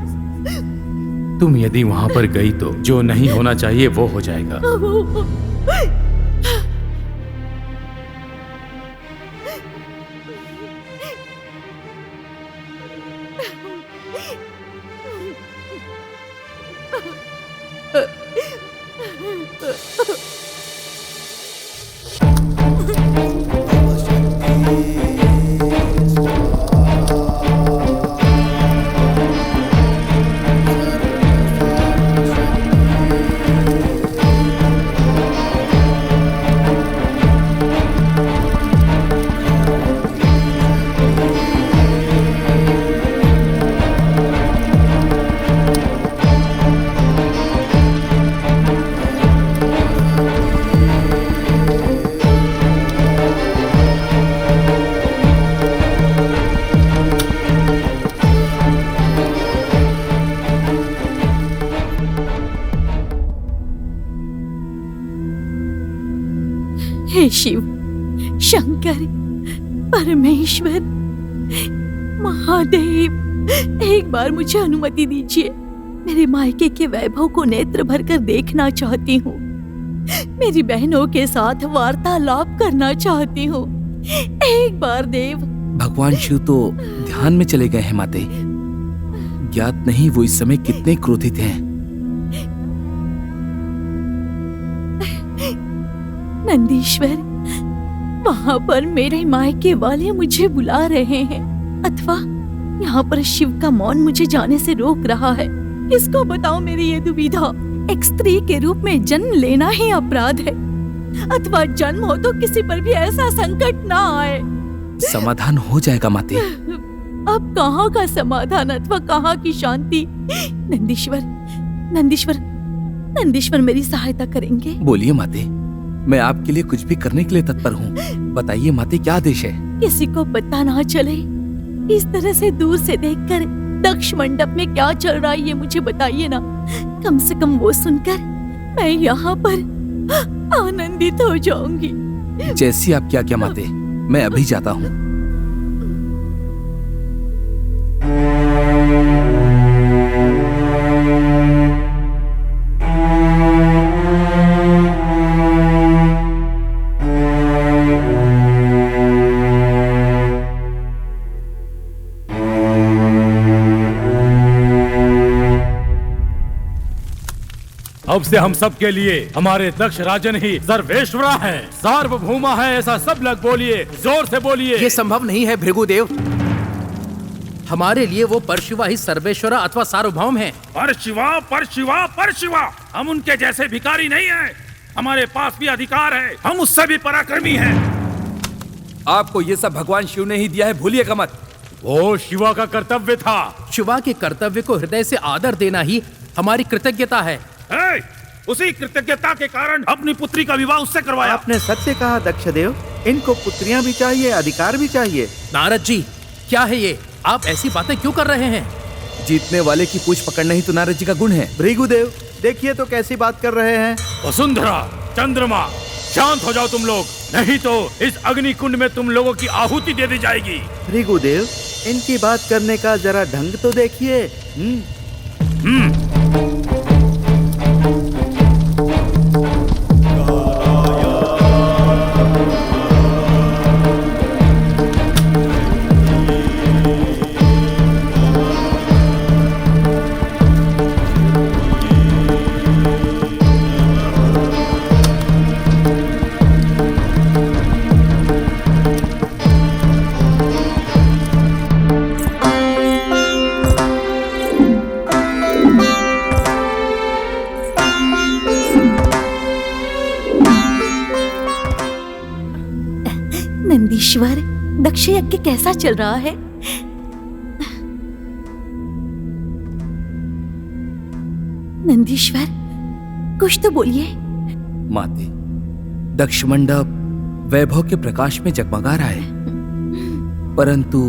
तुम यदि वहाँ पर गई तो जो नहीं होना चाहिए वो हो जाएगा। हे शिव, शंकर, परमेश्वर, महादेव, एक बार मुझे अनुमति दीजिए। मेरे मायके के वैभव को नेत्र भरकर देखना चाहती हूँ। मेरी बहनों के साथ वार्तालाप करना चाहती हूँ। एक बार देव। भगवान शिव तो ध्यान में चले गए हैं माते। ज्ञात नहीं वो इस समय कितने क्रोधित हैं। नंदीश्वर, वहाँ पर मेरे मायके वाले मुझे बुला रहे हैं, अथवा यहाँ पर शिव का मौन मुझे जाने से रोक रहा है। किसको बताऊं मेरी ये दुविधा? एक स्त्री के रूप में जन्म लेना ही अपराध है, अथवा जन्म हो तो किसी पर भी ऐसा संकट ना आए। समाधान हो जाएगा माते। अब कहाँ का समाधान अथवा कहाँ की शांति? नंदीश्वर, नंदीश्वर, नंदीश्वर मेरी सहायता करेंगे? बोलिए माते, मैं आपके लिए कुछ भी करने के लिए तत्पर हूँ। बताइए माते, क्या आदेश है? किसी को पता ना चले। इस तरह से दूर से देखकर दक्ष मंडप में क्या चल रहा है ये मुझे बताइए ना। कम से कम वो सुनकर मैं यहाँ पर आनंदित हो जाऊंगी। जैसी आपकी आज्ञा माते, मैं अभी जाता हूँ। अब से हम सब के लिए हमारे दक्ष राजन ही सर्वेश्वरा है, सार्वभौमा है, ऐसा सब लोग बोलिए, जोर से बोलिए। ये संभव नहीं है भृगुदेव। हमारे लिए वो परशिवा ही सर्वेश्वरा अथवा सार्वभौम है। परशिवा परशिवा परशिवा, हम उनके जैसे भिखारी नहीं हैं। हमारे पास भी अधिकार है, हम उससे भी पराक्रमी हैं। आपको ये सब भगवान शिव ने ही दिया है, भूलिएगा मत। वो शिवा का कर्तव्य था। शिवा के कर्तव्य को हृदय से आदर देना ही हमारी कृतज्ञता है। उसी कृतज्ञता के कारण अपनी पुत्री का विवाह उससे करवाया। आपने सत्य कहा दक्षदेव, इनको पुत्रियां भी चाहिए, अधिकार भी चाहिए। नारद जी, क्या है ये? आप ऐसी बातें क्यों कर रहे हैं? जीतने वाले की पूछ पकड़ना ही तो नारद जी का गुण है। भृगुदेव, देखिए तो कैसी बात कर रहे हैं। वसुंधरा, चंद्रमा, शांत हो जाओ तुम लोग, नहीं तो इस अग्नि कुंड में तुम लोगों की आहुति दे दी जाएगी। भृगुदेव, इनकी बात करने का जरा ढंग तो देखिए। नंदीश्वर, दक्ष यज्ञ कैसा चल रहा है? नंदीश्वर, कुछ तो बोलिए। माते, दक्ष मंडप वैभव के प्रकाश में जगमगा रहा है, परंतु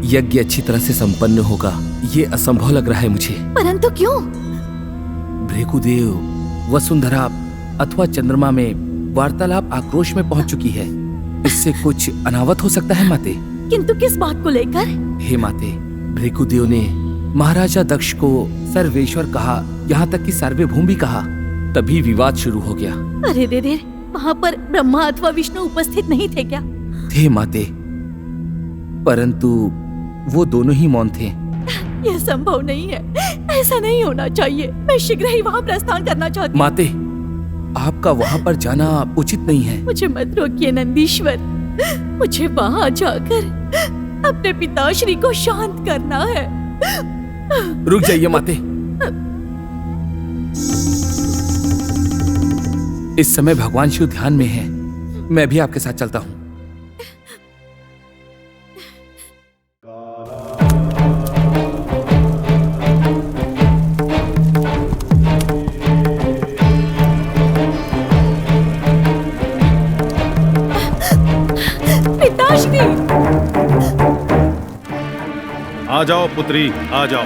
यज्ञ अच्छी तरह से संपन्न होगा ये असंभव लग रहा है मुझे। परंतु क्यों? भृगुदेव, वसुंधरा अथवा चंद्रमा में वार्तालाप आक्रोश में पहुंच चुकी है। इससे कुछ अनावत हो सकता है माते। किंतु किस बात को लेकर? हे माते, भृगुदेव ने महाराजा दक्ष को सर्वेश्वर कहा, यहाँ तक कि सार्वभौम भी कहा, तभी विवाद शुरू हो गया। अरे रे रे, वहाँ पर ब्रह्मा अथवा विष्णु उपस्थित नहीं थे क्या? थे माते, परंतु वो दोनों ही मौन थे। यह संभव नहीं है, ऐसा नहीं होना चाहिए। मैं शीघ्र ही वहाँ प्रस्थान करना चाहती हूँ। माते, आपका वहाँ पर जाना उचित नहीं है। मुझे मत रोकिए नंदीश्वर, मुझे वहाँ जाकर अपने पिताश्री को शांत करना है। रुक जाइए माते, इस समय भगवान शिव ध्यान में है, मैं भी आपके साथ चलता हूँ। आ जाओ पुत्री, आ जाओ।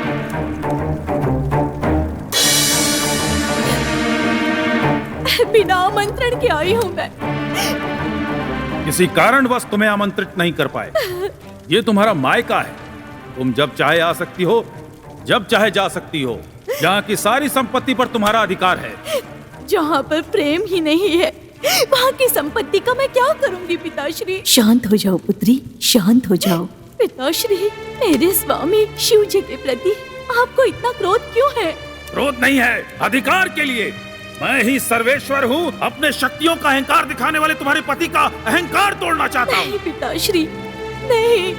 बिना आमंत्रण के आई हूँ मैं। किसी कारणवश तुम्हें आमंत्रित नहीं कर पाए। ये तुम्हारा मायका है, तुम जब चाहे आ सकती हो, जब चाहे जा सकती हो। यहाँ की सारी संपत्ति पर तुम्हारा अधिकार है। जहाँ पर प्रेम ही नहीं है, वहाँ की संपत्ति का मैं क्या करूँगी पिताश्री? शांत हो जाओ पुत्री, शांत हो जाओ। पिताश्री, मेरे स्वामी शिव जी के प्रति आपको इतना क्रोध क्यों है? क्रोध नहीं है, अधिकार के लिए। मैं ही सर्वेश्वर हूँ। अपने शक्तियों का अहंकार दिखाने वाले तुम्हारे पति का अहंकार तोड़ना चाहता हूँ। नहीं पिताश्री, नहीं,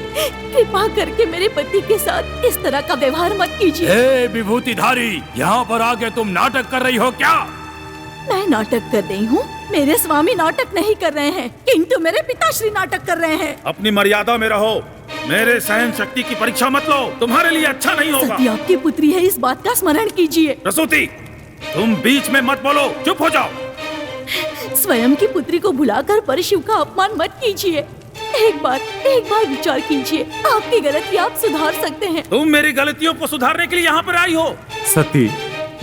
कृपा करके मेरे पति के साथ इस तरह का व्यवहार मत कीजिए। हे विभूतिधारी, यहाँ पर आके तुम नाटक कर रही हो क्या? मैं नाटक कर रही हूँ? मेरे स्वामी नाटक नहीं कर रहे हैं, किंतु मेरे पिताश्री नाटक कर रहे हैं। अपनी मर्यादा में रहो, मेरे सहन शक्ति की परीक्षा मत लो, तुम्हारे लिए अच्छा नहीं होगा। सती आपकी पुत्री है, इस बात का स्मरण कीजिए। प्रसूति, तुम बीच में मत बोलो, चुप हो जाओ। स्वयं की पुत्री को भुलाकर परशिव का अपमान मत कीजिए। एक बार विचार कीजिए, आपकी गलती आप सुधार सकते हैं। तुम मेरी गलतियों को सुधारने के लिए यहाँ पर आई हो। सती,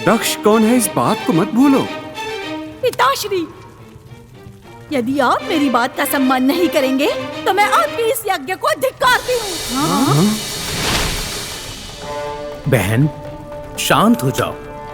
दक्ष कौन है इस बात को मत भूलो। पिताश्री, यदि आप मेरी बात का सम्मान नहीं करेंगे तो मैं आपके इस यज्ञ को धिक्कारती हूँ। बहन, शांत हो जाओ,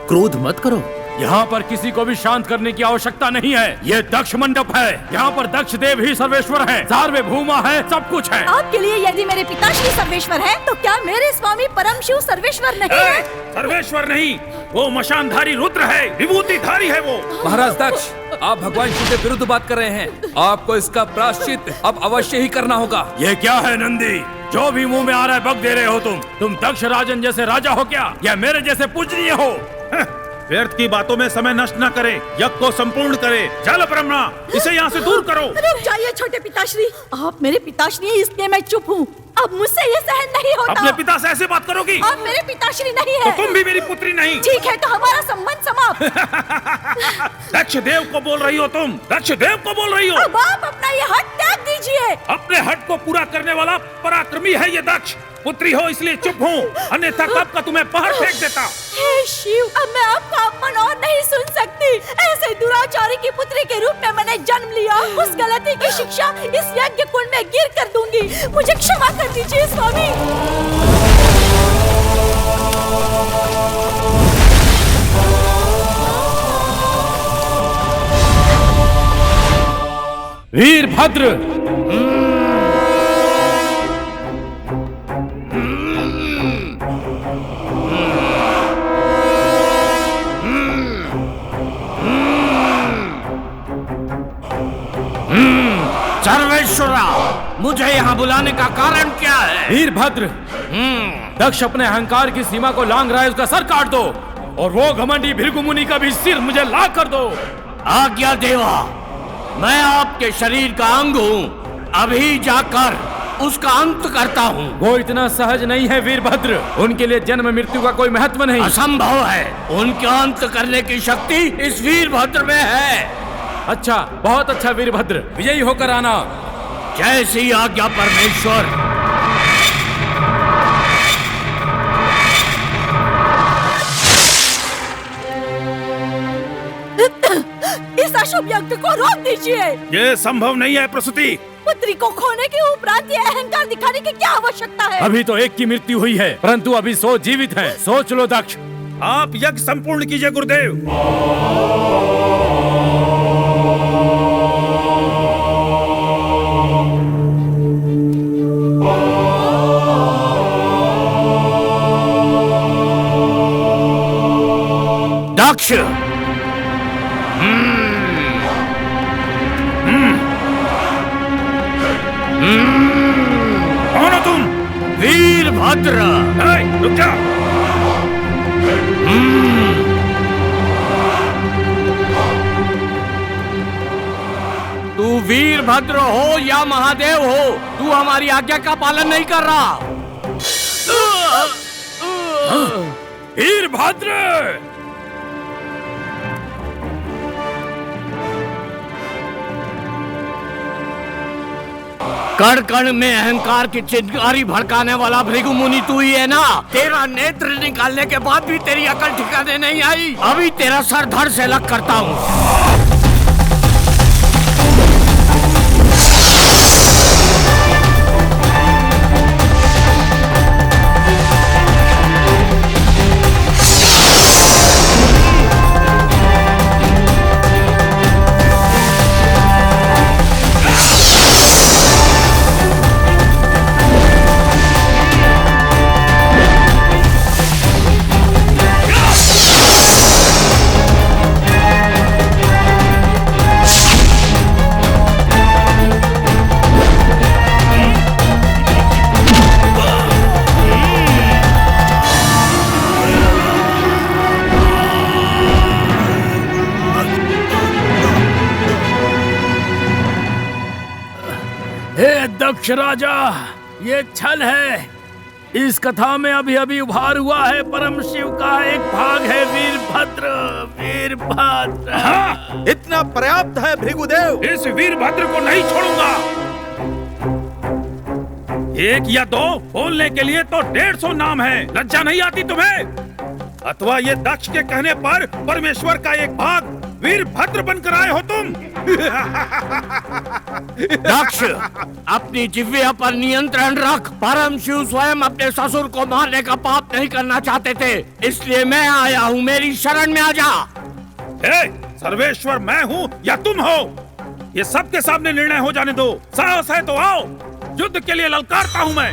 क्रोध मत करो। यहाँ पर किसी को भी शांत करने की आवश्यकता नहीं है। ये दक्ष मंडप है, यहाँ पर दक्ष देव ही सर्वेश्वर है, सार्वभौमा है, सब कुछ है। आपके लिए यदि मेरे पिताश्री सर्वेश्वर है, तो क्या मेरे स्वामी परम शिव सर्वेश्वर नहीं है? सर्वेश्वर नहीं, वो मशानधारी रुद्र है, विभूतिधारी है वो। महाराज दक्ष, आप भगवान शिव के विरुद्ध बात कर रहे हैं। आपको इसका प्रायश्चित अब अवश्य ही करना होगा। ये क्या है नंदी, जो भी मुंह में आ रहा है बक दे रहे हो तुम दक्ष राजन जैसे राजा हो क्या, या मेरे जैसे पूजनीय हो? व्यर्थ की बातों में समय नष्ट न करे, यज्ञ को संपूर्ण करे। जल ब्रह्मणा, इसे यहाँ से दूर करो। रुक जाइए छोटे पिताश्री, आप मेरे पिताश्री हैं, इसलिए मैं चुप हूँ। अब मुझसे ये सहन नहीं होता। अपने पिता से ऐसे बात करोगी? आप मेरे पिताश्री नहीं है। तो तुम भी मेरी पुत्री नहीं। ठीक है, तो हमारा संबंध समाप्त। दक्ष देव को बोल रही हो तुम, दक्ष देव को बोल रही हो। अब आप अपना ये हट त्याग दीजिए। अपने हट को पूरा करने वाला पराक्रमी है ये दक्ष। पुत्री हो इसलिए चुप हूँ, अन्यथा कब का तुम्हें बाहर फेंक देता। हे शिव, अब मैं आपका अपमान और नहीं सुन सकती। ऐसे दुराचारी की पुत्री के रूप में मैंने जन्म लिया। उस गलती की शिक्षा इस यज्ञ कुंड में गिर कर दूंगी। मुझे क्षमा कर दीजिए स्वामी। वीरभद्र, सर्वेश्वरा, मुझे यहाँ बुलाने का कारण क्या है? वीरभद्र, दक्ष अपने अहंकार की सीमा को लांघ रहा है, उसका सर काट दो, और वो घमंडी भृगु मुनि का भी सिर मुझे ला कर दो। आज्ञा देवा, मैं आपके शरीर का अंग हूँ, अभी जाकर उसका अंत करता हूँ। वो इतना सहज नहीं है वीरभद्र, उनके लिए जन्म मृत्यु का कोई महत्व नहीं। असंभव है, उनका अंत करने की शक्ति इस वीरभद्र में है। अच्छा, बहुत अच्छा वीरभद्र, विजयी होकर आना। जैसी आज्ञा परमेश्वर। इस अशुभ यज्ञ को रोक दीजिए। ये संभव नहीं है प्रसूति। पुत्री को खोने के उपरांत ये अहंकार दिखाने की क्या आवश्यकता है? अभी तो एक की मृत्यु हुई है, परंतु अभी 100 जीवित हैं। सोच लो दक्ष। आप यज्ञ संपूर्ण कीजिए गुरुदेव। दक्ष, कौन हो तुम? वीरभद्र। रुक जा। तू वीरभद्र हो या महादेव हो, तू हमारी आज्ञा का पालन नहीं कर रहा। वीरभद्र, कण कण में अहंकार की चिंगारी भड़काने वाला भृगु मुनि तू ही है ना? तेरा नेत्र निकालने के बाद भी तेरी अकल ठिकाने नहीं आई। अभी तेरा सर धड़ से अलग करता हूँ। हे दक्ष राजा, ये छल है। इस कथा में अभी अभी उभार हुआ है परम शिव का एक भाग है वीरभद्र। वीरभद्र, हाँ, इतना पर्याप्त है भृगुदेव। इस वीरभद्र को नहीं छोड़ूंगा। एक या दो बोलने के लिए तो 150 नाम है। लज्जा नहीं आती तुम्हें? अथवा ये दक्ष के कहने पर परमेश्वर का एक भाग वीरभद्र बनकर आए हो तुम। दक्ष, अपनी जिह्वा पर नियंत्रण रख। परम शिव स्वयं अपने ससुर को मारने का पाप नहीं करना चाहते थे, इसलिए मैं आया हूँ। मेरी शरण में आ जा। सर्वेश्वर मैं हूँ या तुम हो, ये सबके सामने निर्णय हो जाने दो। साहस है तो आओ, युद्ध के लिए ललकारता हूँ मैं।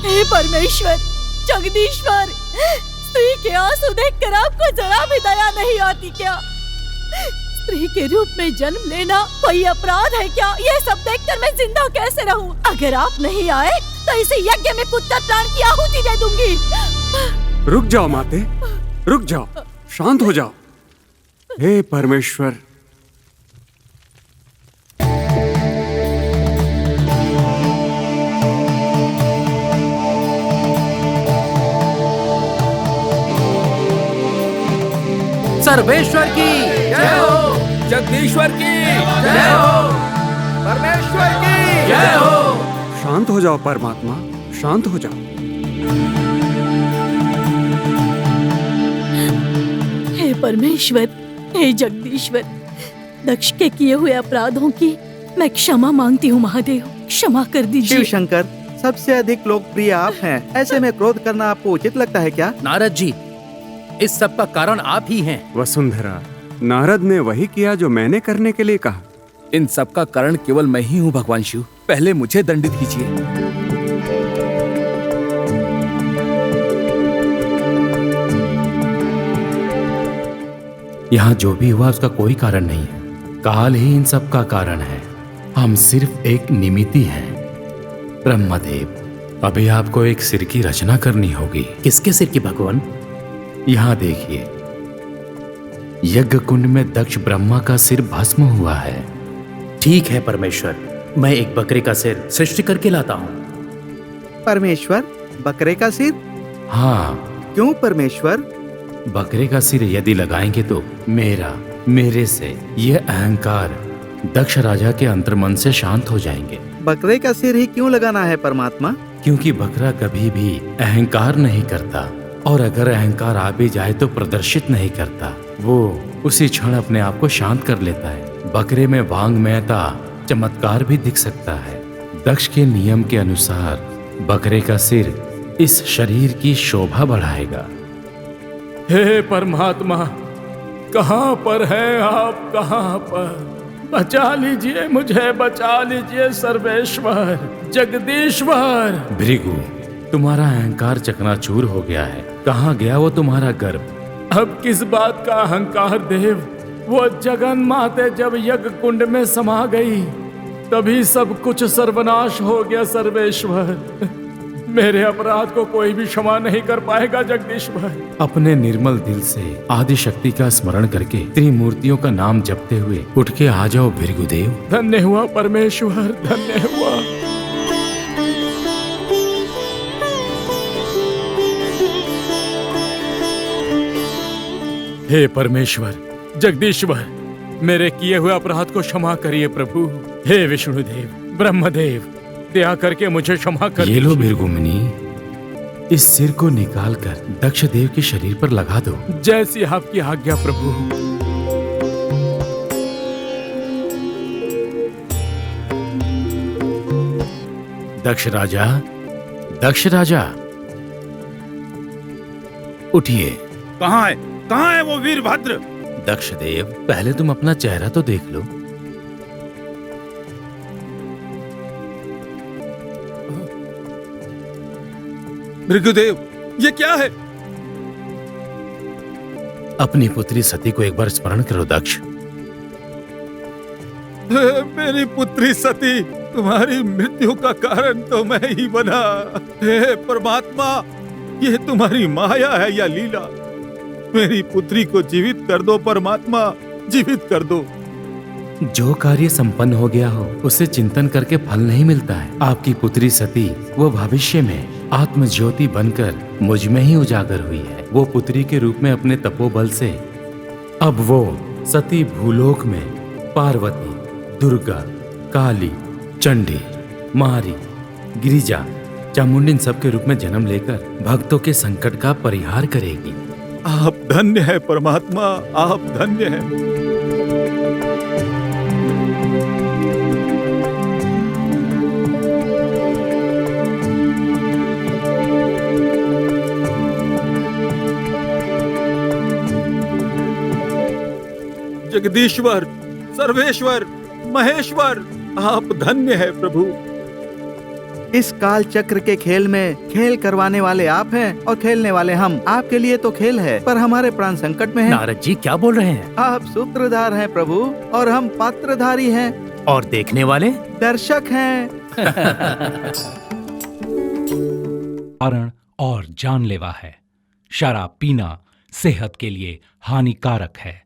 हे परमेश्वर, जगदीश्वर, स्त्री के आंसू देखकर आपको जरा भी दया नहीं आती क्या? स्त्री के रूप में जन्म लेना कोई अपराध है क्या? ये सब देखकर मैं जिंदा कैसे रहूं? अगर आप नहीं आए तो इसे यज्ञ में पुत्र प्राण की आहुति दे दूंगी। रुक जाओ माते, रुक जाओ, शांत हो जाओ। हे परमेश्वर, सर्वेश्वर की जय हो, जगदीश्वर की जय हो, परमेश्वर की जय हो। शांत हो जाओ परमात्मा, शांत हो जाओ। हे परमेश्वर, हे जगदीश्वर, दक्ष के किए हुए अपराधों की मैं क्षमा मांगती हूँ महादेव, क्षमा कर दीजिए। शिव शंकर, सबसे अधिक लोकप्रिय आप हैं, ऐसे में क्रोध करना आपको उचित लगता है क्या? नारद जी, इस सब का कारण आप ही हैं। वसुंधरा, नारद ने वही किया जो मैंने करने के लिए कहा। इन सब का कारण केवल मैं ही हूँ भगवान शिव, पहले मुझे दंडित कीजिए। यहाँ जो भी हुआ उसका कोई कारण नहीं है, काल ही इन सब का कारण है। हम सिर्फ एक निमित्ती हैं। ब्रह्मदेव, अभी आपको एक सिर की रचना करनी होगी। किसके सिर की भगवान? यहाँ देखिए, यज्ञ कुंड में दक्ष ब्रह्मा का सिर भस्म हुआ है। ठीक है परमेश्वर, मैं एक बकरे का सिर सृष्टि करके लाता हूँ। परमेश्वर, बकरे का सिर? हाँ, क्यों परमेश्वर? बकरे का सिर यदि लगाएंगे तो मेरे से ये अहंकार दक्ष राजा के अंतर्मन से शांत हो जाएंगे। बकरे का सिर ही क्यों लगाना है परमात्मा? क्योंकि बकरा कभी भी अहंकार नहीं करता, और अगर अहंकार आ भी जाए तो प्रदर्शित नहीं करता, वो उसी क्षण अपने आप को शांत कर लेता है। बकरे में वांग्मयता, चमत्कार भी दिख सकता है। दक्ष के नियम के अनुसार बकरे का सिर इस शरीर की शोभा बढ़ाएगा। हे परमात्मा, कहाँ पर है आप? कहाँ पर? बचा लीजिए मुझे, बचा लीजिए सर्वेश्वर, जगदीश्वर। भृगु, तुम्हारा अहंकार चकनाचूर हो गया है। कहाँ गया वो तुम्हारा गर्व? अब किस बात का अहंकार देव? वो जगन माते जब यज्ञ कुंड में समा गई तभी सब कुछ सर्वनाश हो गया सर्वेश्वर। मेरे अपराध को कोई भी क्षमा नहीं कर पाएगा जगदीश्वर। अपने निर्मल दिल से आदि शक्ति का स्मरण करके त्रिमूर्तियों का नाम जपते हुए उठ के आ जाओ भृगुदेव। धन्य हुआ परमेश्वर, धन्य हुआ। हे परमेश्वर, जगदीश्वर, मेरे किए हुए अपराध को क्षमा करिए प्रभु। हे विष्णुदेव, ब्रह्मदेव, दया करके मुझे क्षमा कर। ये लो भृगुमुनि, इस सिर को निकालकर दक्ष देव के शरीर पर लगा दो। जैसी आपकी आज्ञा प्रभु। दक्ष राजा, दक्ष राजा, उठिए। कहाँ है वो वीरभद्र? दक्ष देव, पहले तुम अपना चेहरा तो देख लो। भृगुदेव, ये क्या है? अपनी पुत्री सती को एक बार स्मरण करो दक्ष। मेरी पुत्री सती, तुम्हारी मृत्यु का कारण तो मैं ही बना। हे परमात्मा, ये तुम्हारी माया है या लीला? मेरी पुत्री को जीवित कर दो परमात्मा, जीवित कर दो। जो कार्य संपन्न हो गया हो उसे चिंतन करके फल नहीं मिलता है। आपकी पुत्री सती वो भविष्य में आत्म ज्योति बनकर मुझ में ही उजागर हुई है। वो पुत्री के रूप में अपने तपोबल से अब वो सती भूलोक में पार्वती, दुर्गा, काली, चंडी, मारी, गिरिजा, चामुंडी इन सब के रूप में जन्म लेकर भक्तों के संकट का परिहार करेगी। आप धन्य है परमात्मा, आप धन्य है। जगदीश्वर, सर्वेश्वर, महेश्वर, आप धन्य है प्रभु। इस काल चक्र के खेल में खेल करवाने वाले आप हैं और खेलने वाले हम। आपके लिए तो खेल है, पर हमारे प्राण संकट में हैं। नारद जी क्या बोल रहे हैं? आप सूत्रधार हैं प्रभु, और हम पात्रधारी हैं। और देखने वाले दर्शक हैं। कारण और जानलेवा है। शराब पीना सेहत के लिए हानिकारक है।